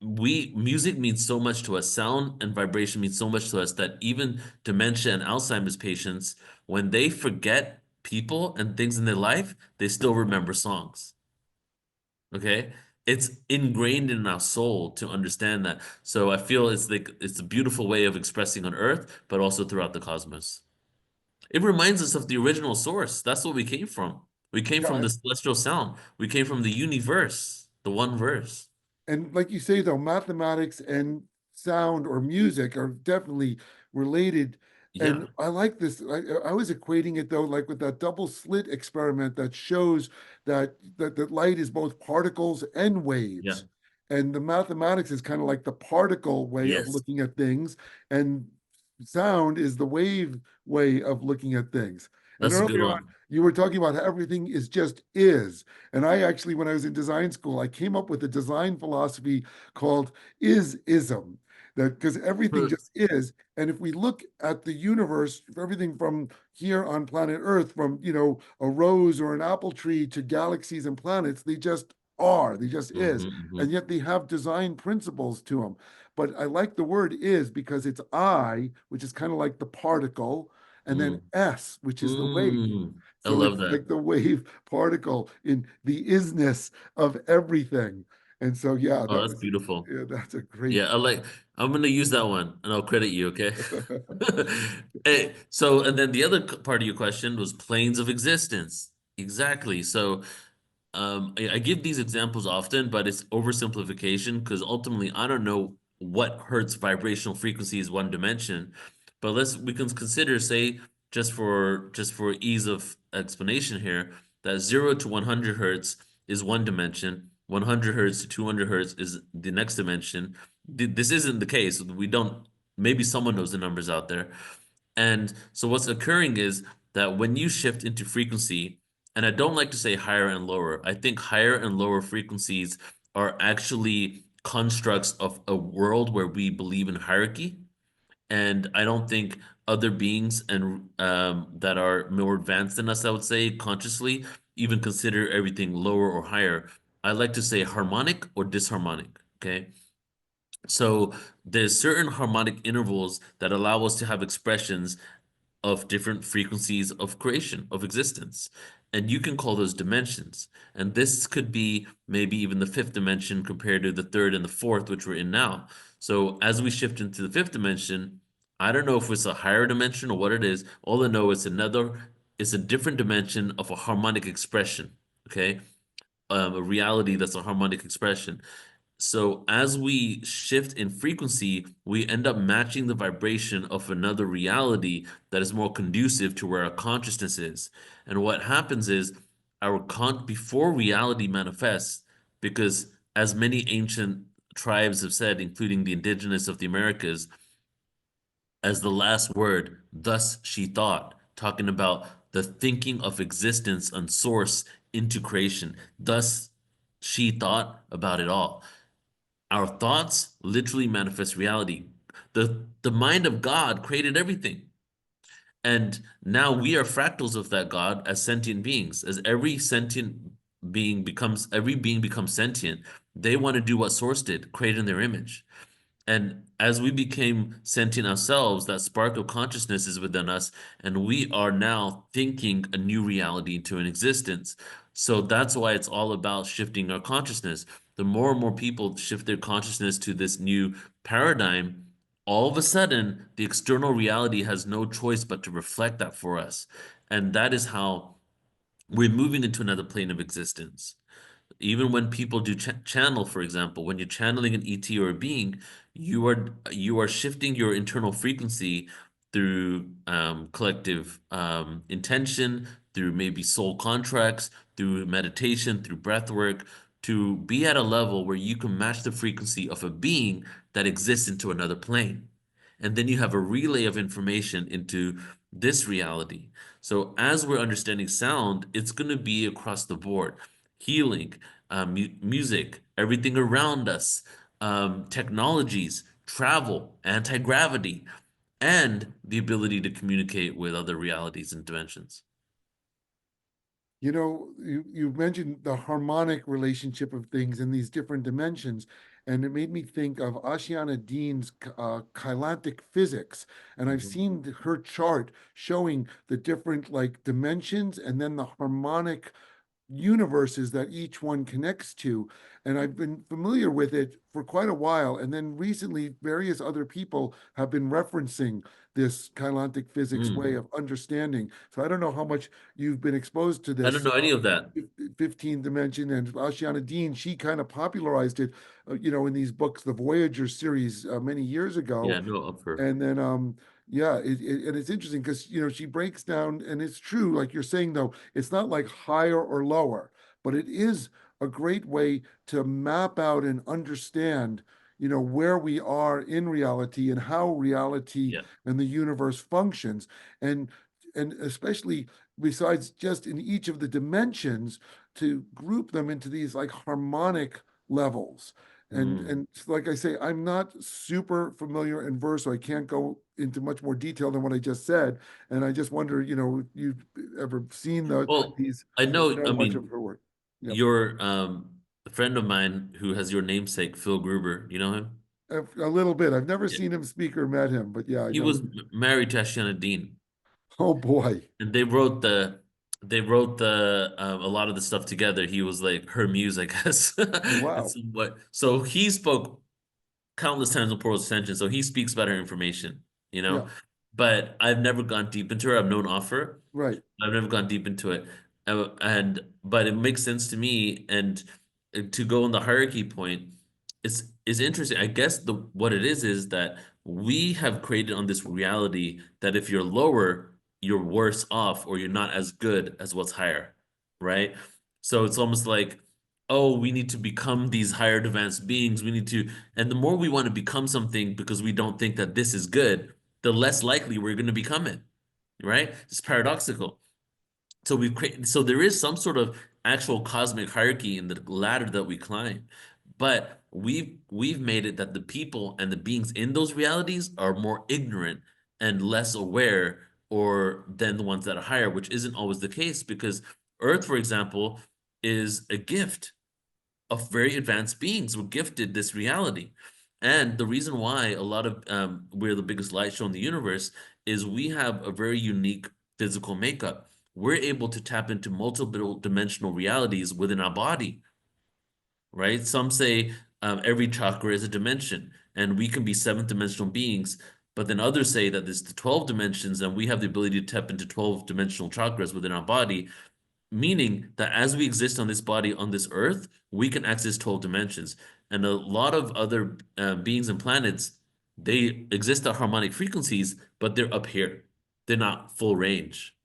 we music means so much to us. Sound and vibration means so much to us that even dementia and Alzheimer's patients, when they forget people and things in their life, they still remember songs. Okay? It's ingrained in our soul to understand that. So I feel it's like it's a beautiful way of expressing on Earth, but also throughout the cosmos. It reminds us of the original source. That's what we came from. We came from Yeah. the celestial sound. We came from the universe, the one verse. And like you say, though, mathematics and sound or music are definitely related. And Yeah, I like this. I was equating it though, like with that double slit experiment that shows that light is both particles and yeah, waves. And the mathematics is kind of like the particle way of yes. looking at things, and sound is the wave way of looking at things. And That's a good earlier on, one. you were talking about how everything is just is. And I actually, when I was in design school, I came up with a design philosophy called is-ism. That because everything just is, and if we look at the universe, everything from here on planet Earth, from a rose or an apple tree to galaxies and planets, they just are, they just is, and Hmm. yet they have design principles to them. But I like the word is because it's I, which is kind of like the particle, and then Mm. S, which is the wave. Mm. I So love it's that. like the wave particle in the isness of everything. And so, yeah, Oh, that's beautiful. that's a great. Yeah, I'm gonna use that one and I'll credit you, okay? So, and then the other part of your question was planes of existence. Exactly. So, I give these examples often, but it's oversimplification because ultimately I don't know what hertz vibrational frequency is one dimension. But we can consider, say, just for ease of explanation here, that 0 to 100 hertz is one dimension, 100 hertz to 200 hertz is the next dimension. This isn't the case. We don't. Maybe someone knows the numbers out there. And so what's occurring is that when you shift into frequency, and I don't like to say higher and lower, I think higher and lower frequencies are actually constructs of a world where we believe in hierarchy. And I don't think other beings and that are more advanced than us, I would say, consciously, even consider everything lower or higher. I like to say harmonic or disharmonic. Okay. So there's certain harmonic intervals that allow us to have expressions of different frequencies of creation, of existence. And you can call those dimensions. And this could be maybe even the fifth dimension compared to the third and the fourth, which we're in now. So as we shift into the fifth dimension, I don't know if it's a higher dimension or what it is. All I know is it's a different dimension of a harmonic expression. Okay. A reality that's a harmonic expression. So as we shift in frequency, we end up matching the vibration of another reality that is more conducive to where our consciousness is. And what happens is before reality manifests, because as many ancient tribes have said, including the indigenous of the Americas, as the last word, thus she thought, talking about the thinking of existence and source into creation. Thus she thought about it all. Our thoughts literally manifest reality. The mind of God created everything. And now we are fractals of that God as sentient beings. As every being becomes sentient, they want to do what Source did, create in their image. And as we became sentient ourselves, that spark of consciousness is within us, and we are now thinking a new reality into an existence. So that's why it's all about shifting our consciousness. The more and more people shift their consciousness to this new paradigm, all of a sudden, the external reality has no choice but to reflect that for us. And that is how we're moving into another plane of existence. Even when people do channel, for example, when you're channeling an ET or a being, you are shifting your internal frequency through collective intention, through maybe soul contracts, through meditation, through breath work, to be at a level where you can match the frequency of a being that exists into another plane. And then you have a relay of information into this reality. So as we're understanding sound, it's going to be across the board. Healing, music, everything around us, technologies, travel, anti-gravity, and the ability to communicate with other realities and dimensions. You mentioned the harmonic relationship of things in these different dimensions, and it made me think of Ashiana Dean's Kylantic physics. And I've Mhm. seen her chart showing the different like dimensions and then the harmonic universes that each one connects to. And I've been familiar with it for quite a while. And then recently, various other people have been referencing this Kylantic physics way Mm. of understanding. So I don't know how much you've been exposed to I don't this. know any of that. 15th dimension, and Ashiana Dean, she kind of popularized it, in these books, the Voyager series, many years ago. Yeah, no, of her. And then Yeah, and it's interesting because she breaks down, and it's true, like you're saying though, it's not like higher or lower, but it is a great way to map out and understand, where we are in reality and how reality Yeah. and the universe functions, and especially besides just in each of the dimensions, to group them into these like harmonic levels. And Mm. like I say, I'm not super familiar and versed, so I can't go into much more detail than what I just said. And I just wonder, if you've ever seen Well, these I or know, I know much of mean, her work. Yep. you're a friend of mine who has your namesake, Phil Gruber. You know him? A little bit. I've never Yeah. seen him speak or met him, but yeah, I He know. was married to Ashiana Dean, Oh boy. and a lot of the stuff together. He was like her muse, I guess. Oh It's wow. what so he spoke countless times on Portal Ascension, so he speaks about her information, you know. Yeah, But I've never gone deep into her. I've known of her. right. I've never gone deep into it. And but it makes sense to me. And to go on the hierarchy point, is interesting. I guess the what it is that we have created on this reality that if you're lower, you're worse off or you're not as good as what's higher, right? So it's almost like, oh, we need to become these higher advanced beings. We need to, and the more we want to become something because we don't think that this is good, the less likely we're going to become it, right? It's paradoxical. So we've created, so there is some sort of actual cosmic hierarchy in the ladder that we climb, but we've made it that the people and the beings in those realities are more ignorant and less aware or than the ones that are higher, which isn't always the case because Earth, for example, is a gift of very advanced beings were gifted this reality. And the reason why a lot of we're the biggest light show in the universe is we have a very unique physical makeup. We're able to tap into multiple dimensional realities within our body, right? Some say every chakra is a dimension, and we can be seventh dimensional beings. But then others say that there's the 12 dimensions, and we have the ability to tap into 12 dimensional chakras within our body, meaning that as we exist on this body, on this earth, we can access 12 dimensions. And a lot of other beings and planets, they exist at harmonic frequencies, but they're up here. They're not full range.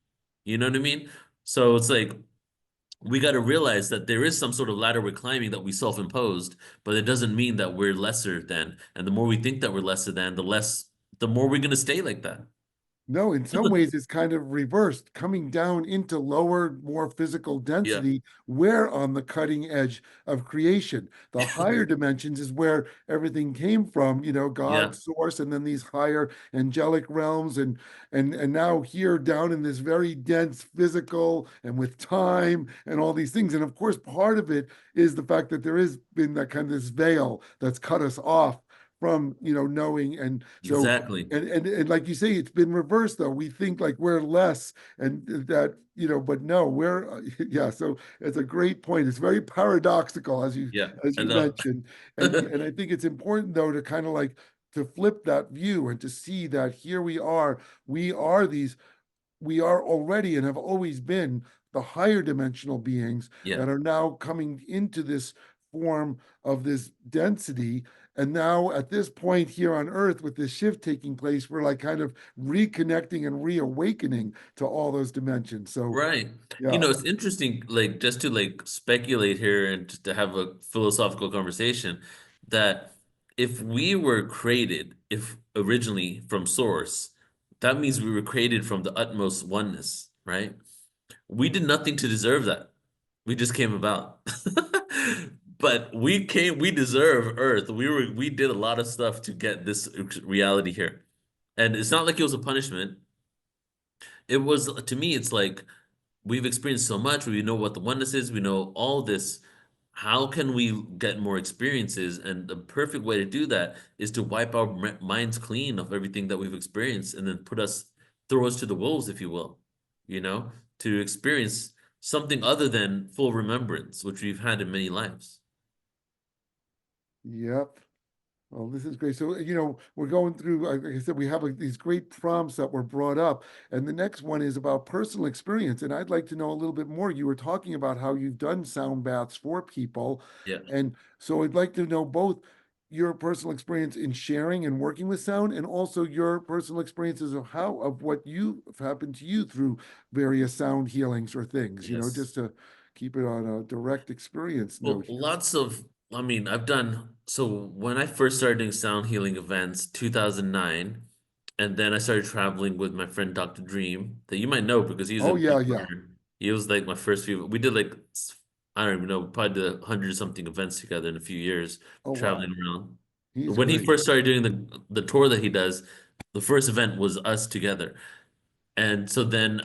You know what I mean? So it's like we got to realize that there is some sort of ladder we're climbing that we self-imposed, but it doesn't mean that we're lesser than. And the more we think that we're lesser than, the more we're going to stay like that. No, in some ways it's kind of reversed, coming down into lower, more physical Yeah. density. We're on the cutting edge of creation. The higher dimensions is where everything came from, God, Yeah. source, and then these higher angelic realms, and now here down in this very dense physical and with time and all these things. And of course, part of it is the fact that there has been that kind of this veil that's cut us off from knowing. And so Exactly. and like you say, it's been reversed though. We think like we're less, and that but no, we're yeah. So it's a great point. It's very paradoxical, as you Yeah. as you And mentioned, and I think it's important though to kind of like to flip that view and to see that here we are. We are already and have always been the higher dimensional beings yeah. that are now coming into this form of this density. And now at this point here on Earth, with this shift taking place, we're like kind of reconnecting and reawakening to all those dimensions. So, Right. You yeah, know, it's interesting, like just to like speculate here and just to have a philosophical conversation, that if we were created, if originally from source, that means we were created from the utmost oneness, right? We did nothing to deserve that. We just came about. But we deserve Earth. We did a lot of stuff to get this reality here. And it's not like it was a punishment. It was, to me, it's like we've experienced so much. We know what the oneness is. We know all this. How can we get more experiences? And the perfect way to do that is to wipe our minds clean of everything that we've experienced and then throw us to the wolves, if you will, you know, to experience something other than full remembrance, which we've had in many lives. yep. Well, this is great. So, we're going through, like I said, we have like these great prompts that were brought up. And the next one is about personal experience. And I'd like to know a little bit more. You were talking about how you've done sound baths for people. Yeah. And so I'd like to know both. your personal experience in sharing and working with sound, and also your personal experiences of how of what you have happened to you through various sound healings or things, Yes. just to keep it on a direct experience Well, note here. lots of, I mean, I've done, so when I first started doing sound healing events, 2009, and then I started traveling with my friend Dr. Dream, that you might know because he's a Oh yeah, big yeah. brand. He was like my first few, we did like, I don't even know, probably did 100 something events together in a few years, Oh wow. traveling around. He's When he great. first started doing the tour that he does, the first event was us together. And so then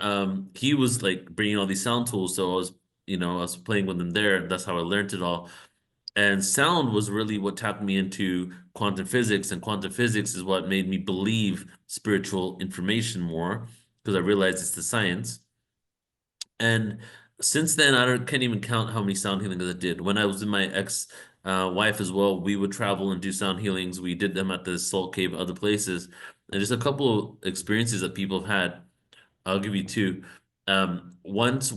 he was like bringing all these sound tools. So I was playing with him there. That's how I learned it all. And sound was really what tapped me into quantum physics. And quantum physics is what made me believe spiritual information more because I realized it's the science. And since then, can't even count how many sound healings I did. When I was with my ex wife as well, we would travel and do sound healings. We did them at the Salt Cave, other places. And just a couple of experiences that people have had. I'll give you two. Once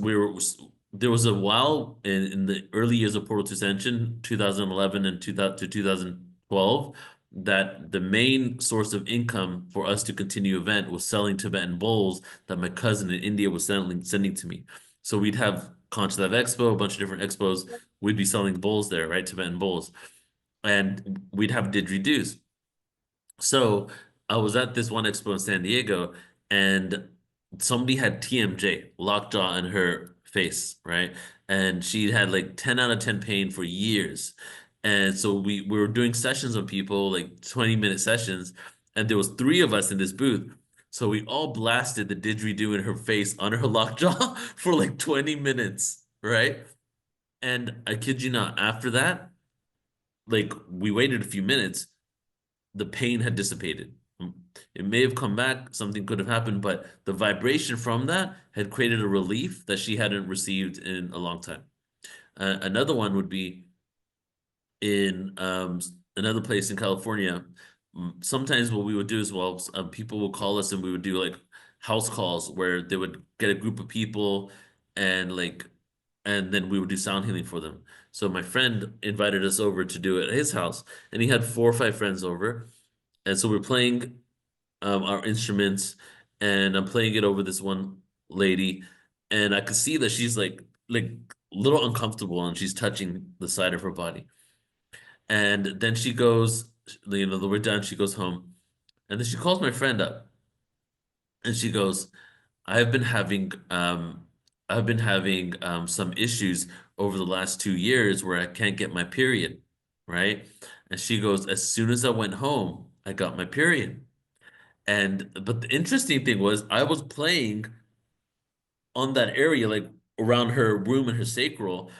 there was a while in the early years of Portal to Ascension, 2011 and 2000 to 2012, that the main source of income for us to continue event was selling Tibetan bowls that my cousin in India was sending to me. So we'd have Conch-Lab Expo, a bunch of different expos. We'd be selling bowls there, right? Tibetan bowls. And we'd have didgeridoos. So I was at this one expo in San Diego, and somebody had TMJ, lockjaw in her face, right? And she had like 10 out of 10 pain for years. And so we were doing sessions on people, like 20-minute sessions, and there was three of us in this booth. So we all blasted the didgeridoo in her face on her lockjaw for like 20 minutes, right? And I kid you not, after that, like we waited a few minutes, the pain had dissipated. It may have come back, something could have happened, but the vibration from that had created a relief that she hadn't received in a long time. Another one would be in another place in California. Sometimes what we would do as well, people would call us and we would do like house calls where they would get a group of people and and then we would do sound healing for them. So my friend invited us over to do it at his house, and he had 4 or 5 friends over. And so we're playing our instruments, and I'm playing it over this one lady, and I could see that she's like a little uncomfortable, and she's touching the side of her body. And then she goes, we're done. She goes home, and then she calls my friend up, and she goes, "I've been having some issues over the last 2 years where I can't get my period, right?" And she goes, "As soon as I went home, I got my period." And but the interesting thing was I was playing on that area, like around her room and her sacral,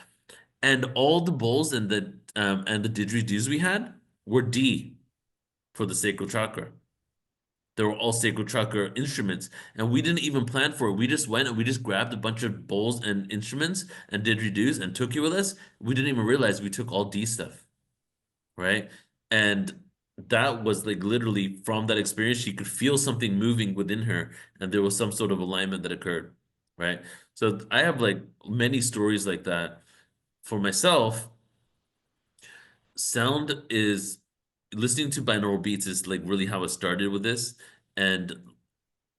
and all the bowls and the didgeridoos we had were D for the sacral chakra. They were all sacral chakra instruments, and we didn't even plan for it. We just went and we just grabbed a bunch of bowls and instruments and didgeridoos and took it with us. We didn't even realize we took all D stuff, right? And that was like literally from that experience, she could feel something moving within her, and there was some sort of alignment that occurred, right? So I have like many stories like that. For myself, sound is listening to binaural beats is like really how I started with this, and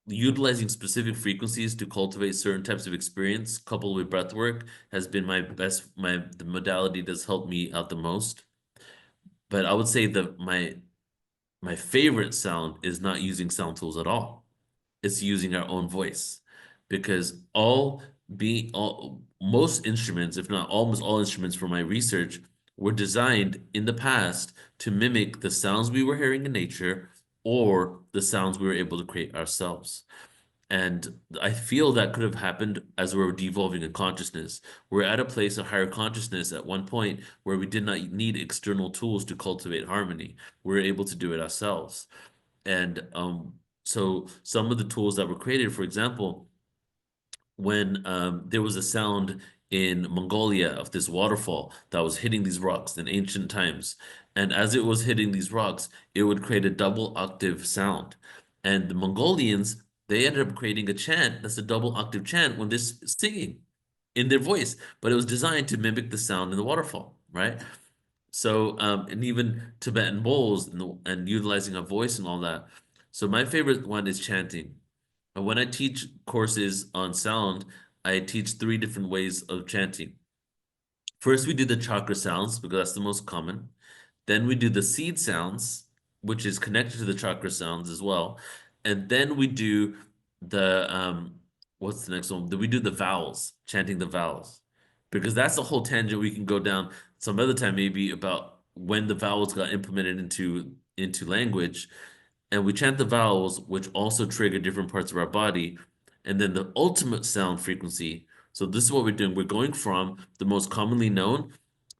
utilizing specific frequencies to cultivate certain types of experience, coupled with breath work, has been the modality that's helped me out the most. But I would say that my favorite sound is not using sound tools at all. It's using our own voice because most instruments, if not almost all instruments for my research, were designed in the past to mimic the sounds we were hearing in nature or the sounds we were able to create ourselves. And I feel that could have happened as we're devolving in consciousness. We're at a place of higher consciousness at one point where we did not need external tools to cultivate harmony. We're able to do it ourselves. And so some of the tools that were created, for example, when there was a sound in Mongolia of this waterfall that was hitting these rocks in ancient times. And as it was hitting these rocks, it would create a double octave sound. And the Mongolians, they ended up creating a chant that's a double octave chant when they're singing in their voice, but it was designed to mimic the sound in the waterfall, right? And even Tibetan bowls and utilizing a voice and all that. So my favorite one is chanting. And when I teach courses on sound, I teach three different ways of chanting. First, we do the chakra sounds because that's the most common. Then we do the seed sounds, which is connected to the chakra sounds as well. And then we do the what's the next one? Then we do the vowels, chanting the vowels. Because that's a whole tangent we can go down some other time maybe about when the vowels got implemented into language. And we chant the vowels, which also trigger different parts of our body. And then the ultimate sound frequency. So this is what we're doing. We're going from the most commonly known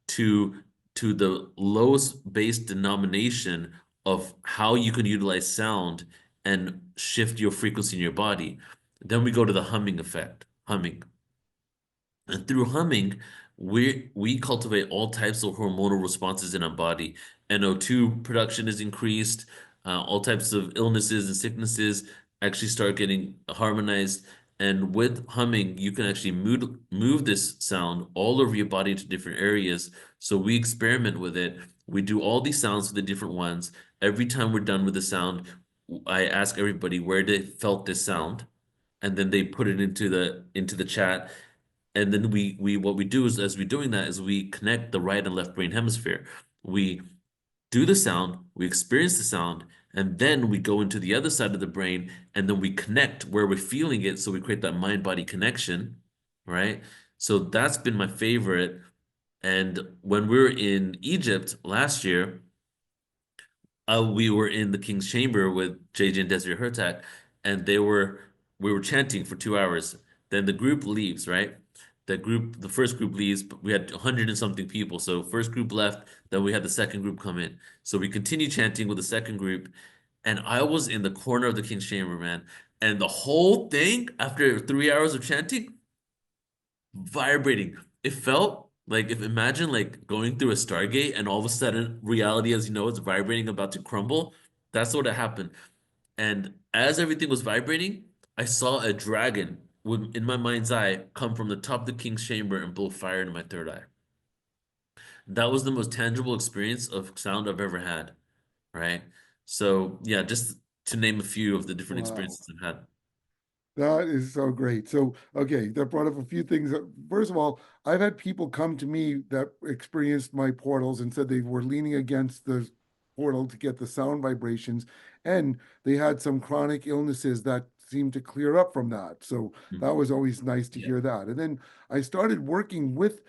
to to the lowest base denomination of how you can utilize sound and shift your frequency in your body. Then we go to the humming effect, humming. And through humming, we cultivate all types of hormonal responses in our body. NO2 production is increased, all types of illnesses and sicknesses actually start getting harmonized. And with humming, you can actually move this sound all over your body into different areas. So we experiment with it. We do all these sounds for the different ones. Every time we're done with the sound, I ask everybody where they felt this sound, and then they put it into the chat. And then we what we do is as we're doing that is we connect the right and left brain hemisphere. We do the sound, we experience the sound, and then we go into the other side of the brain and then we connect where we're feeling it. So we create that mind-body connection, right? So that's been my favorite. And when we were in Egypt last year, we were in the King's Chamber with JJ and Desiree Hurtak, and we were chanting for 2 hours. Then the group leaves, right? The first group leaves, but we had 100 and something people. So first group left, then we had the second group come in. So we continued chanting with the second group, and I was in the corner of the King's Chamber, man. And the whole thing, after 3 hours of chanting, vibrating. It felt like if imagine like going through a Stargate and all of a sudden reality as you know it's vibrating about to crumble. That's what happened. And as everything was vibrating, I saw a dragon in my mind's eye come from the top of the king's chamber and blow fire into my third eye. That was the most tangible experience of sound I've ever had, right? So yeah, just to name a few of the different Wow. experiences I've had. That is so great. So, okay, that brought up a few things. First of all, I've had people come to me that experienced my portals and said they were leaning against the portal to get the sound vibrations, and they had some chronic illnesses that seemed to clear up from that. So Mm. that was always nice to Yeah. hear that. And then I started working with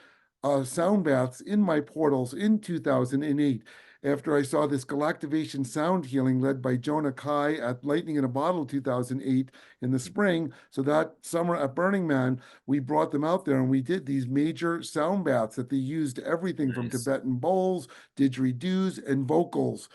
sound baths in my portals in 2008 after I saw this galactivation sound healing led by Jonah Kai at Lightning in a Bottle 2008 in the spring. So that summer at Burning Man, we brought them out there and we did these major sound baths that they used everything from Nice. Tibetan bowls, didgeridoos, and vocals.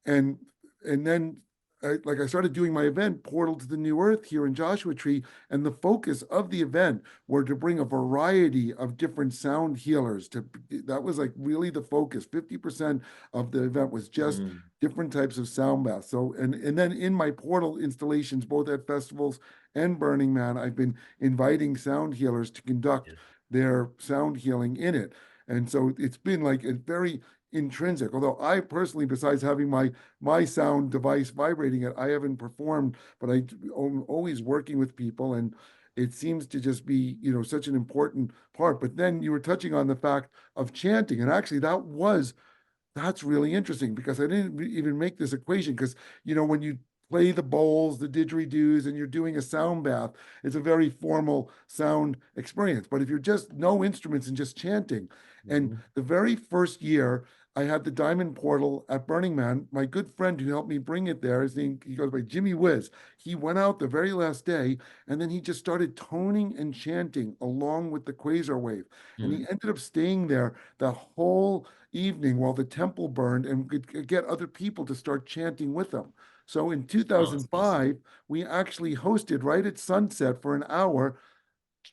And then I started doing my event, Portal to the New Earth, here in Joshua Tree, and the focus of the event were to bring a variety of different sound healers. That was like really the focus. 50% of the event was just Mm. different types of sound baths. So and then in my portal installations, both at festivals and Burning Man, I've been inviting sound healers to conduct Yeah. their sound healing in it. And so it's been like a very intrinsic. Although I personally, besides having my sound device vibrating it, I haven't performed, but I'm always working with people, and it seems to just be such an important part. But then you were touching on the fact of chanting, and actually that's really interesting because I didn't even make this equation because when you play the bowls, the didgeridoos, and you're doing a sound bath, it's a very formal sound experience. But if you're just no instruments and just chanting, and Mhm. the very first year I had the Diamond Portal at Burning Man, my good friend who helped me bring it there, his name he goes by Jimmy Whiz. He went out the very last day, and then he just started toning and chanting along with the quasar wave, and he Mm. ended up staying there the whole evening while the temple burned and could get other people to start chanting with them. So in Oh, that's awesome. 2005, we actually hosted right at sunset for an hour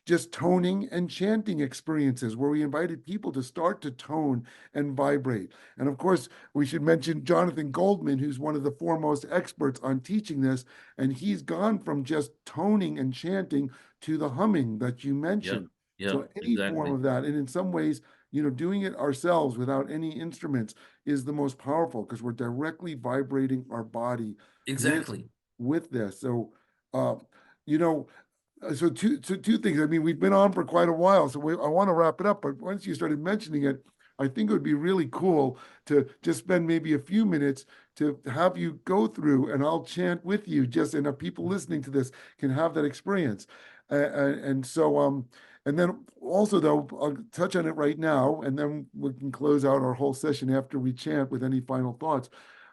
just toning and chanting experiences where we invited people to start to tone and vibrate. And of course, we should mention Jonathan Goldman, who's one of the foremost experts on teaching this. And he's gone from just toning and chanting to the humming that you Yep. mentioned. Yeah, So any form exactly. of that, and in some ways, doing it ourselves without any instruments is the most powerful because we're directly vibrating our body with Exactly. this. So, uh, you know, two things. I mean, we've been on for quite a while, so I want to wrap it up. But once you started mentioning it, I think it would be really cool to just spend maybe a few minutes to have you go through, and I'll chant with you. Just and people listening to this can have that experience. And so, and then also though, I'll touch on it right now, and then we can close out our whole session after we chant with any final thoughts.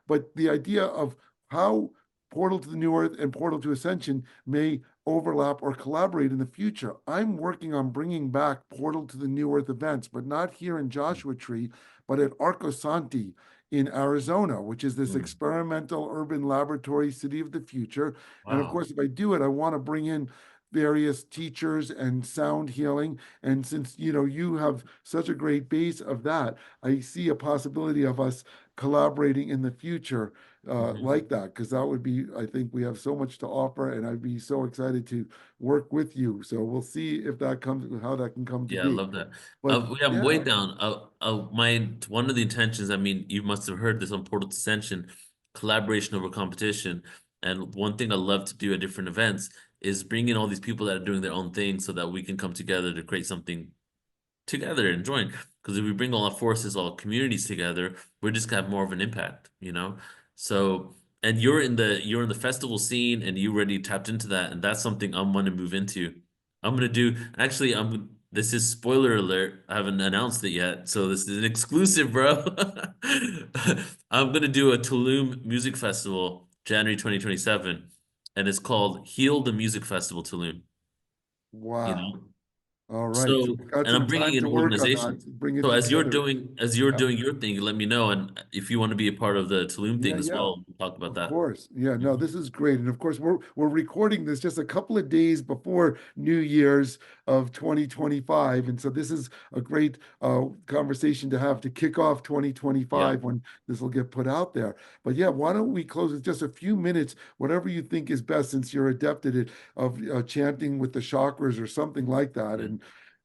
But the idea of how Portal to the New Earth and Portal to Ascension may overlap or collaborate in the future. I'm working on bringing back Portal to the New Earth events, but not here in Joshua Tree, but at Arcosanti in Arizona, which is this Mm. experimental urban laboratory city of the future. And of Wow. course, if I do it, I want to bring in various teachers and sound healing. And since you have such a great base of that, I see a possibility of us collaborating in the future Hmm. like that, because that would be, I think we have so much to offer, and I'd be so excited to work with you. So we'll see if that comes, how that can come to Yeah, I be. love that. But Yeah, I'm way yeah, down. My one of the intentions, I mean, you must have heard this on Portal to Ascension, collaboration over competition. And one thing I love to do at different events is bring in all these people that are doing their own thing so that we can come together to create something together and join. Because if we bring all our forces, all communities together, we're just gonna have more of an impact, you know? So, and you're in the festival scene and you already tapped into that, and that's something I'm gonna move into. I'm gonna do actually this is spoiler alert. I haven't announced it yet, so this is an exclusive, bro. I'm gonna do a Tulum music festival January 2027, and it's called Heal the Music Festival Tulum, you wow. know? All right. So So, we've got and some I'm bringing time in to work on that, organizations. to bring it So together. as you're Yeah. doing your thing, let me know. And if you want to be a part of the Tulum Yeah, thing as yeah. well, we'll talk about Of that. course. Yeah, no, Mhm. this is great. And of course, we're recording this just a couple of days before New Year's of 2025. And so this is a great conversation to have to kick off Yeah. 2025 when this will get put out there. But yeah, why don't we close with just a few minutes, whatever you think is best, since you're adept at it, of chanting with the chakras or something like that, Yeah.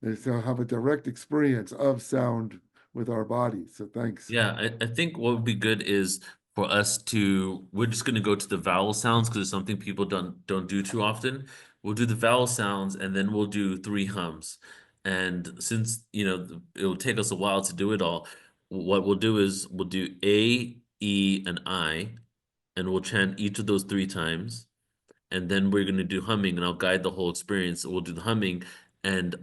and so have a direct experience of sound with our bodies. So thanks. Yeah, I think what would be good is for us to we're just gonna go to the vowel sounds because it's something people don't do too often. We'll do the vowel sounds and then we'll do three hums. And since, it'll take us a while to do it all, what we'll do is we'll do A, E, and I, and we'll chant each of those three times. And then we're going to do humming and I'll guide the whole experience. We'll do the humming, and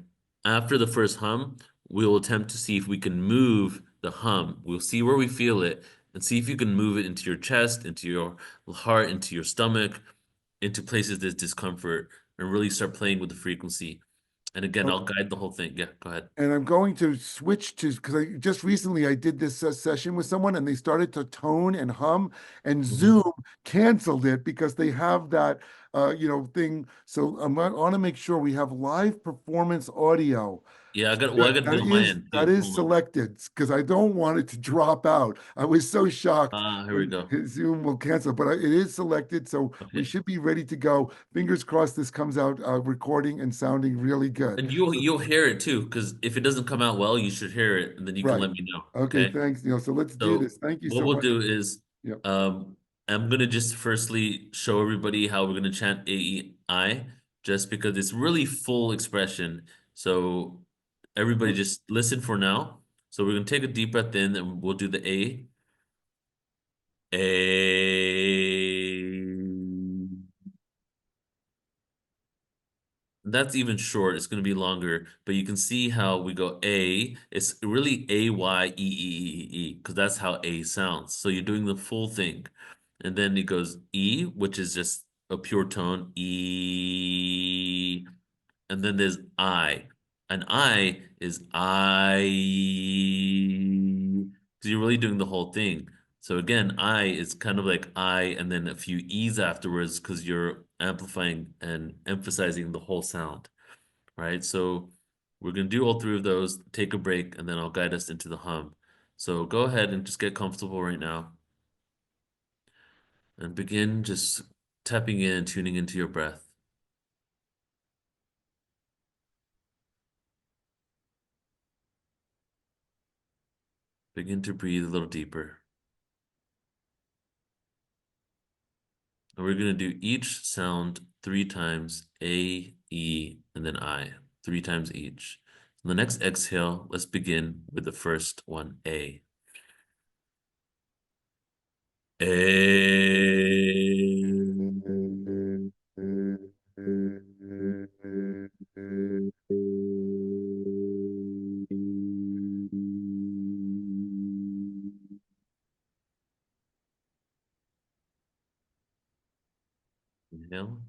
after the first hum, we'll attempt to see if we can move the hum. We'll see where we feel it and see if you can move it into your chest, into your heart, into your stomach, into places there's discomfort, and really start playing with the frequency. And again, I'll guide the whole thing. Yeah, go ahead. And I'm going to switch to, because I just recently I did this session with someone and they started to tone and hum, and Mhm. Zoom canceled it because they have that thing. So I want to make sure we have live performance audio. Yeah, I That, got to do that it on my is end that too. is Hold on. selected because I don't want it to drop out. I was so shocked Ah, here we when go. Zoom will cancel, but it is selected, so we Okay. should be ready to go. Fingers crossed this comes out recording and sounding really good. And So you'll hear it too, because if it doesn't come out well, you should hear it, and then you can right. let me know. Okay, Okay. thanks, Neil. So let's do So this. Thank you what so we'll much. do is Yep. um I'm gonna just firstly show everybody how we're gonna chant AEI, just because it's really full expression. So everybody Oh, just listen for now. So we're gonna take a deep breath in and we'll do the A. A. That's even short. It's going to be longer, but you can see how we go A. It's really A-Y-E-E-E-E because that's how A sounds. So you're doing the full thing. And then it goes E, which is just a pure tone, E. And then there's I. And I is I. Because you're really doing the whole thing. So again, I is kind of like I and then a few E's afterwards because you're amplifying and emphasizing the whole sound, right? So we're gonna do all three of those, take a break, and then I'll guide us into the hum. So go ahead and just get comfortable right now and begin just tapping in, tuning into your breath. Begin to breathe a little deeper. And we're going to do each sound 3 times, A, E, and then I, 3 times each. On the next exhale, let's begin with the first one, A. A. Inhale.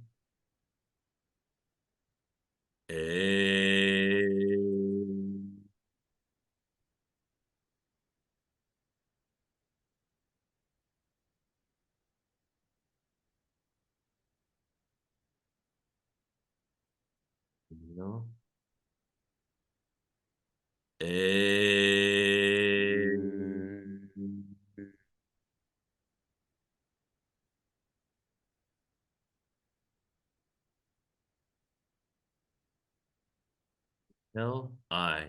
A. Inhale. A. Inhale. I.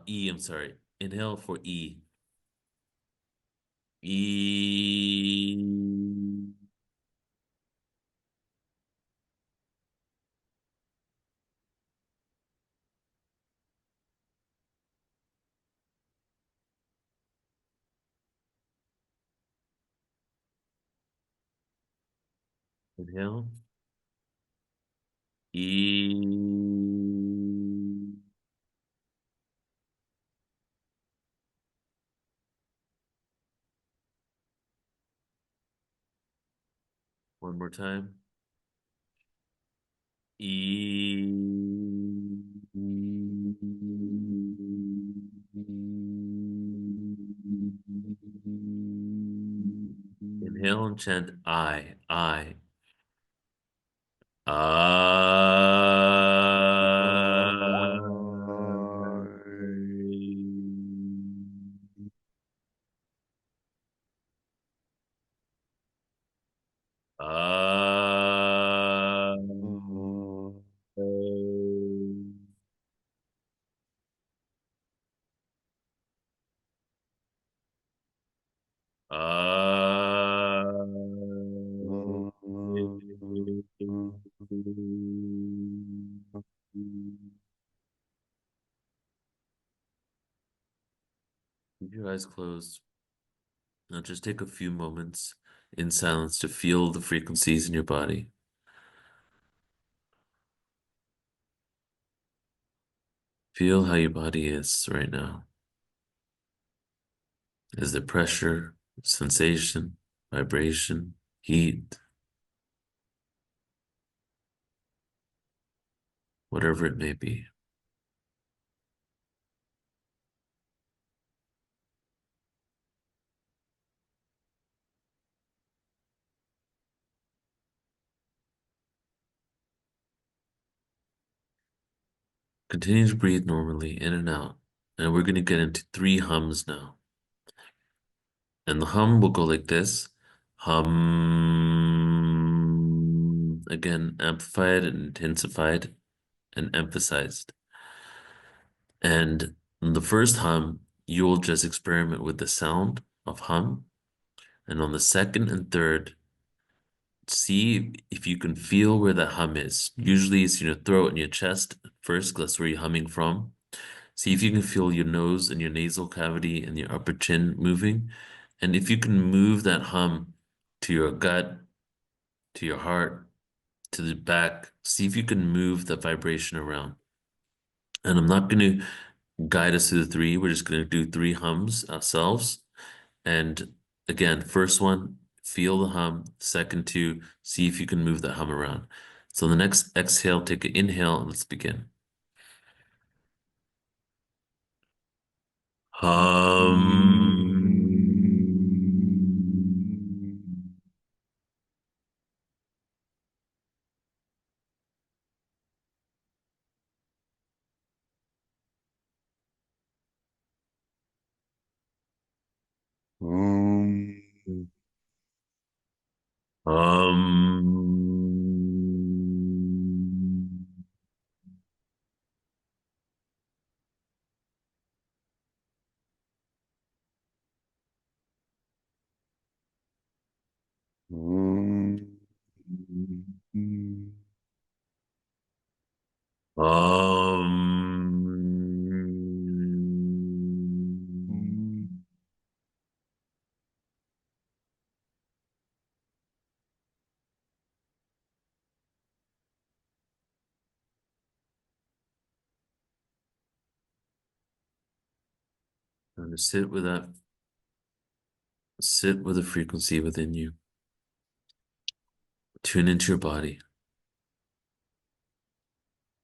E, I'm sorry. Inhale for E. E. Inhale. E. One more time. E. Inhale and chant I. I. Keep your eyes closed. Now just take a few moments in silence to feel the frequencies in your body. Feel how your body is right now. Is there pressure, sensation, vibration, heat, whatever it may be? Continue to breathe normally in and out. And we're going to get into 3 hums now. And the hum will go like this. Hum. Again, amplified and intensified and emphasized. And the first hum, you'll just experiment with the sound of hum. And on the second and third, see if you can feel where the hum is. Usually it's in your throat and your chest first, that's where you're humming from. See if you can feel your nose and your nasal cavity and your upper chin moving. And if you can move that hum to your gut, to your heart, to the back, see if you can move the vibration around. And I'm not going to guide us to the 3. We're just going to do 3 hums ourselves. And again, first one, feel the hum. Second 2, see if you can move that hum around. So the next exhale, take an inhale and let's begin. Hum. Um, Mm, mm, mm. Um, and sit with that, sit with the frequency within you. Tune into your body.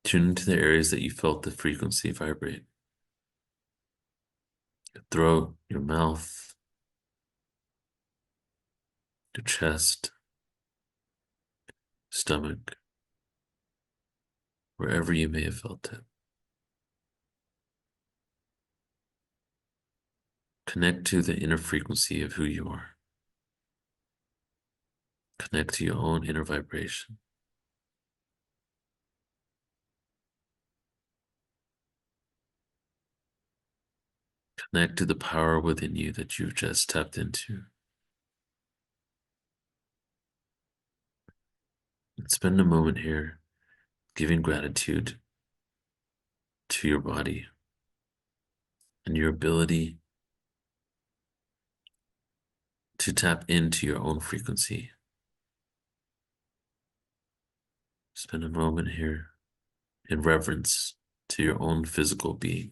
Tune into the areas that you felt the frequency vibrate. Your throat, your mouth, your chest, stomach, wherever you may have felt it. Connect to the inner frequency of who you are. Connect to your own inner vibration. Connect to the power within you that you've just tapped into. And spend a moment here giving gratitude to your body and your ability to tap into your own frequency. Spend a moment here in reverence to your own physical being.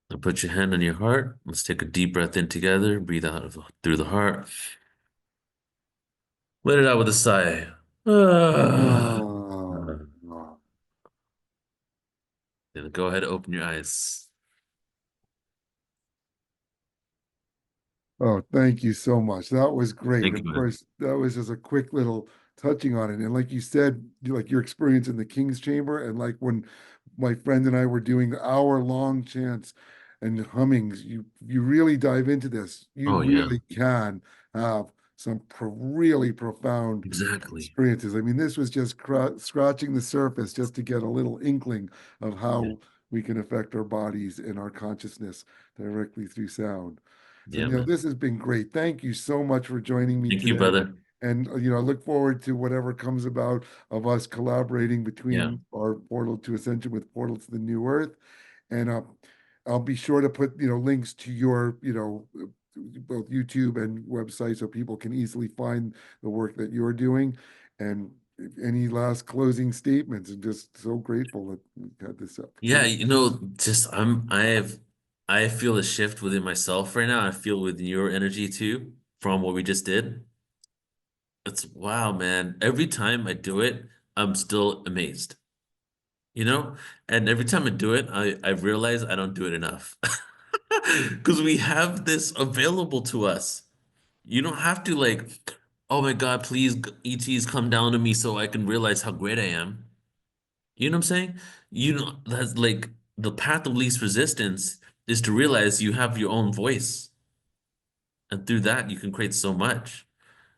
Now put your hand on your heart. Let's take a deep breath in together. Breathe out through the heart. Let it out with a sigh. Ah. Ah, ah. Then go ahead and open your eyes. Oh, thank you so much. That was great. Thank you, Of man. course, that was just a quick little touching on it. And like you said, like your experience in the King's Chamber, and like when my friend and I were doing hour-long chants and hummings, you really dive into this. You Oh, yeah, really can have some really profound exactly. experiences. I mean, this was just scratching the surface just to get a little inkling of Yeah, how we can affect our bodies and our consciousness directly through sound. So, yeah, Neil, man. this has been great. Thank you so much for joining me Thank you, today. brother. And, I look forward to whatever comes about of us collaborating Yeah. between our Portal to Ascension with Portal to the New Earth. And I'll be sure to put, links to your, both YouTube and website so people can easily find the work that you're doing. And any last closing statements? I'm just so grateful that we had this Yeah, opportunity. just I feel a shift within myself right now. I feel within your energy too from what we just did. It's wow, man. Every time I do it, I'm still amazed. You know? And every time I do it, I realize I don't do it enough. Because we have this available to us. You don't have to like, oh my God, please ETs come down to me so I can realize how great I am. You know what I'm saying? That's like the path of least resistance is to realize you have your own voice. And through that, you can create so much.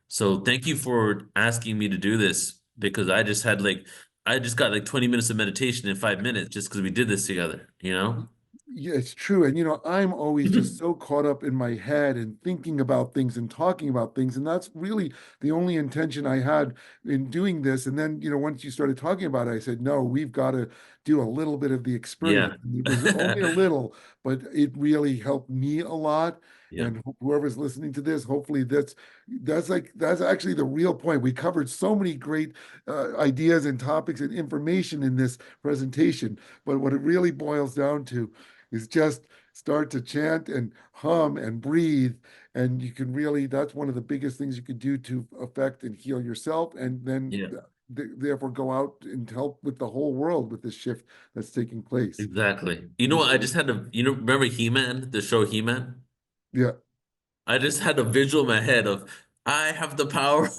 So thank you for asking me to do this because I just got like 20 minutes of meditation in 5 minutes just because we did this together, you know? Yeah, it's true. And I'm always just so caught up in my head and thinking about things and talking about things. And that's really the only intention I had in doing this. And then, once you started talking about it, I said, no, we've got to do a little bit of the experience. Yeah. And it was only a little, but it really helped me a lot. Yeah. And whoever's listening to this, hopefully that's actually the real point. We covered so many great ideas and topics and information in this presentation, but what it really boils down to is just start to chant and hum and breathe. And you can really, that's one of the biggest things you can do to affect and heal yourself. And then Yeah. therefore go out and help with the whole world with this shift that's taking place. Exactly. You know what? I just had to, remember He-Man, the show He-Man? Yeah. I just had a visual in my head of I have the power.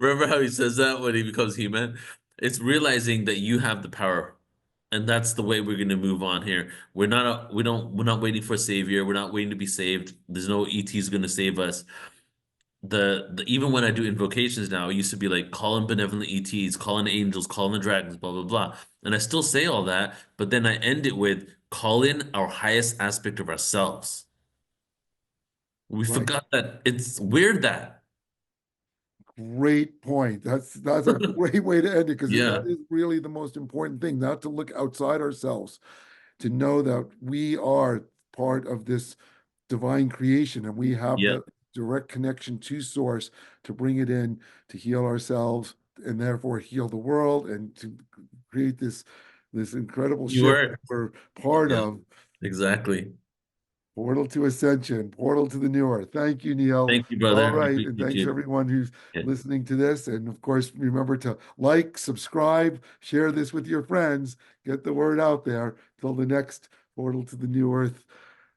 Remember how he says that when he becomes He-Man? It's realizing that you have the power. And that's the way we're going to move on here. We're not waiting for a savior. We're not waiting to be saved. There's no ET's going to save us. Even when I do invocations now, it used to be like calling benevolent ETs, calling the angels, calling the dragons, blah blah blah. And I still say all that, but then I end it with call in our highest aspect of ourselves. We Right. forgot that it's weird that. Great point. That's a great way to end it because that Yeah. is really the most important thing, not to look outside ourselves, to know that we are part of this divine creation and we have Yeah. the direct connection to source to bring it in to heal ourselves and therefore heal the world and to create this incredible You shift were. that we're part Yeah, of. exactly. Portal to Ascension, portal to the newer. Thank you, Neil. Thank you, All brother. I right. And appreciate thanks you. everyone who's Yeah. listening to this. And of course, remember to like, subscribe, share this with your friends, get the word out there. Till the next Portal to the New Earth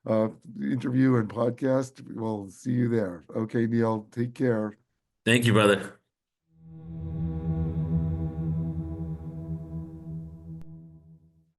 uh, interview and podcast. We'll see you there. Okay, Neil, take care. Thank you, brother.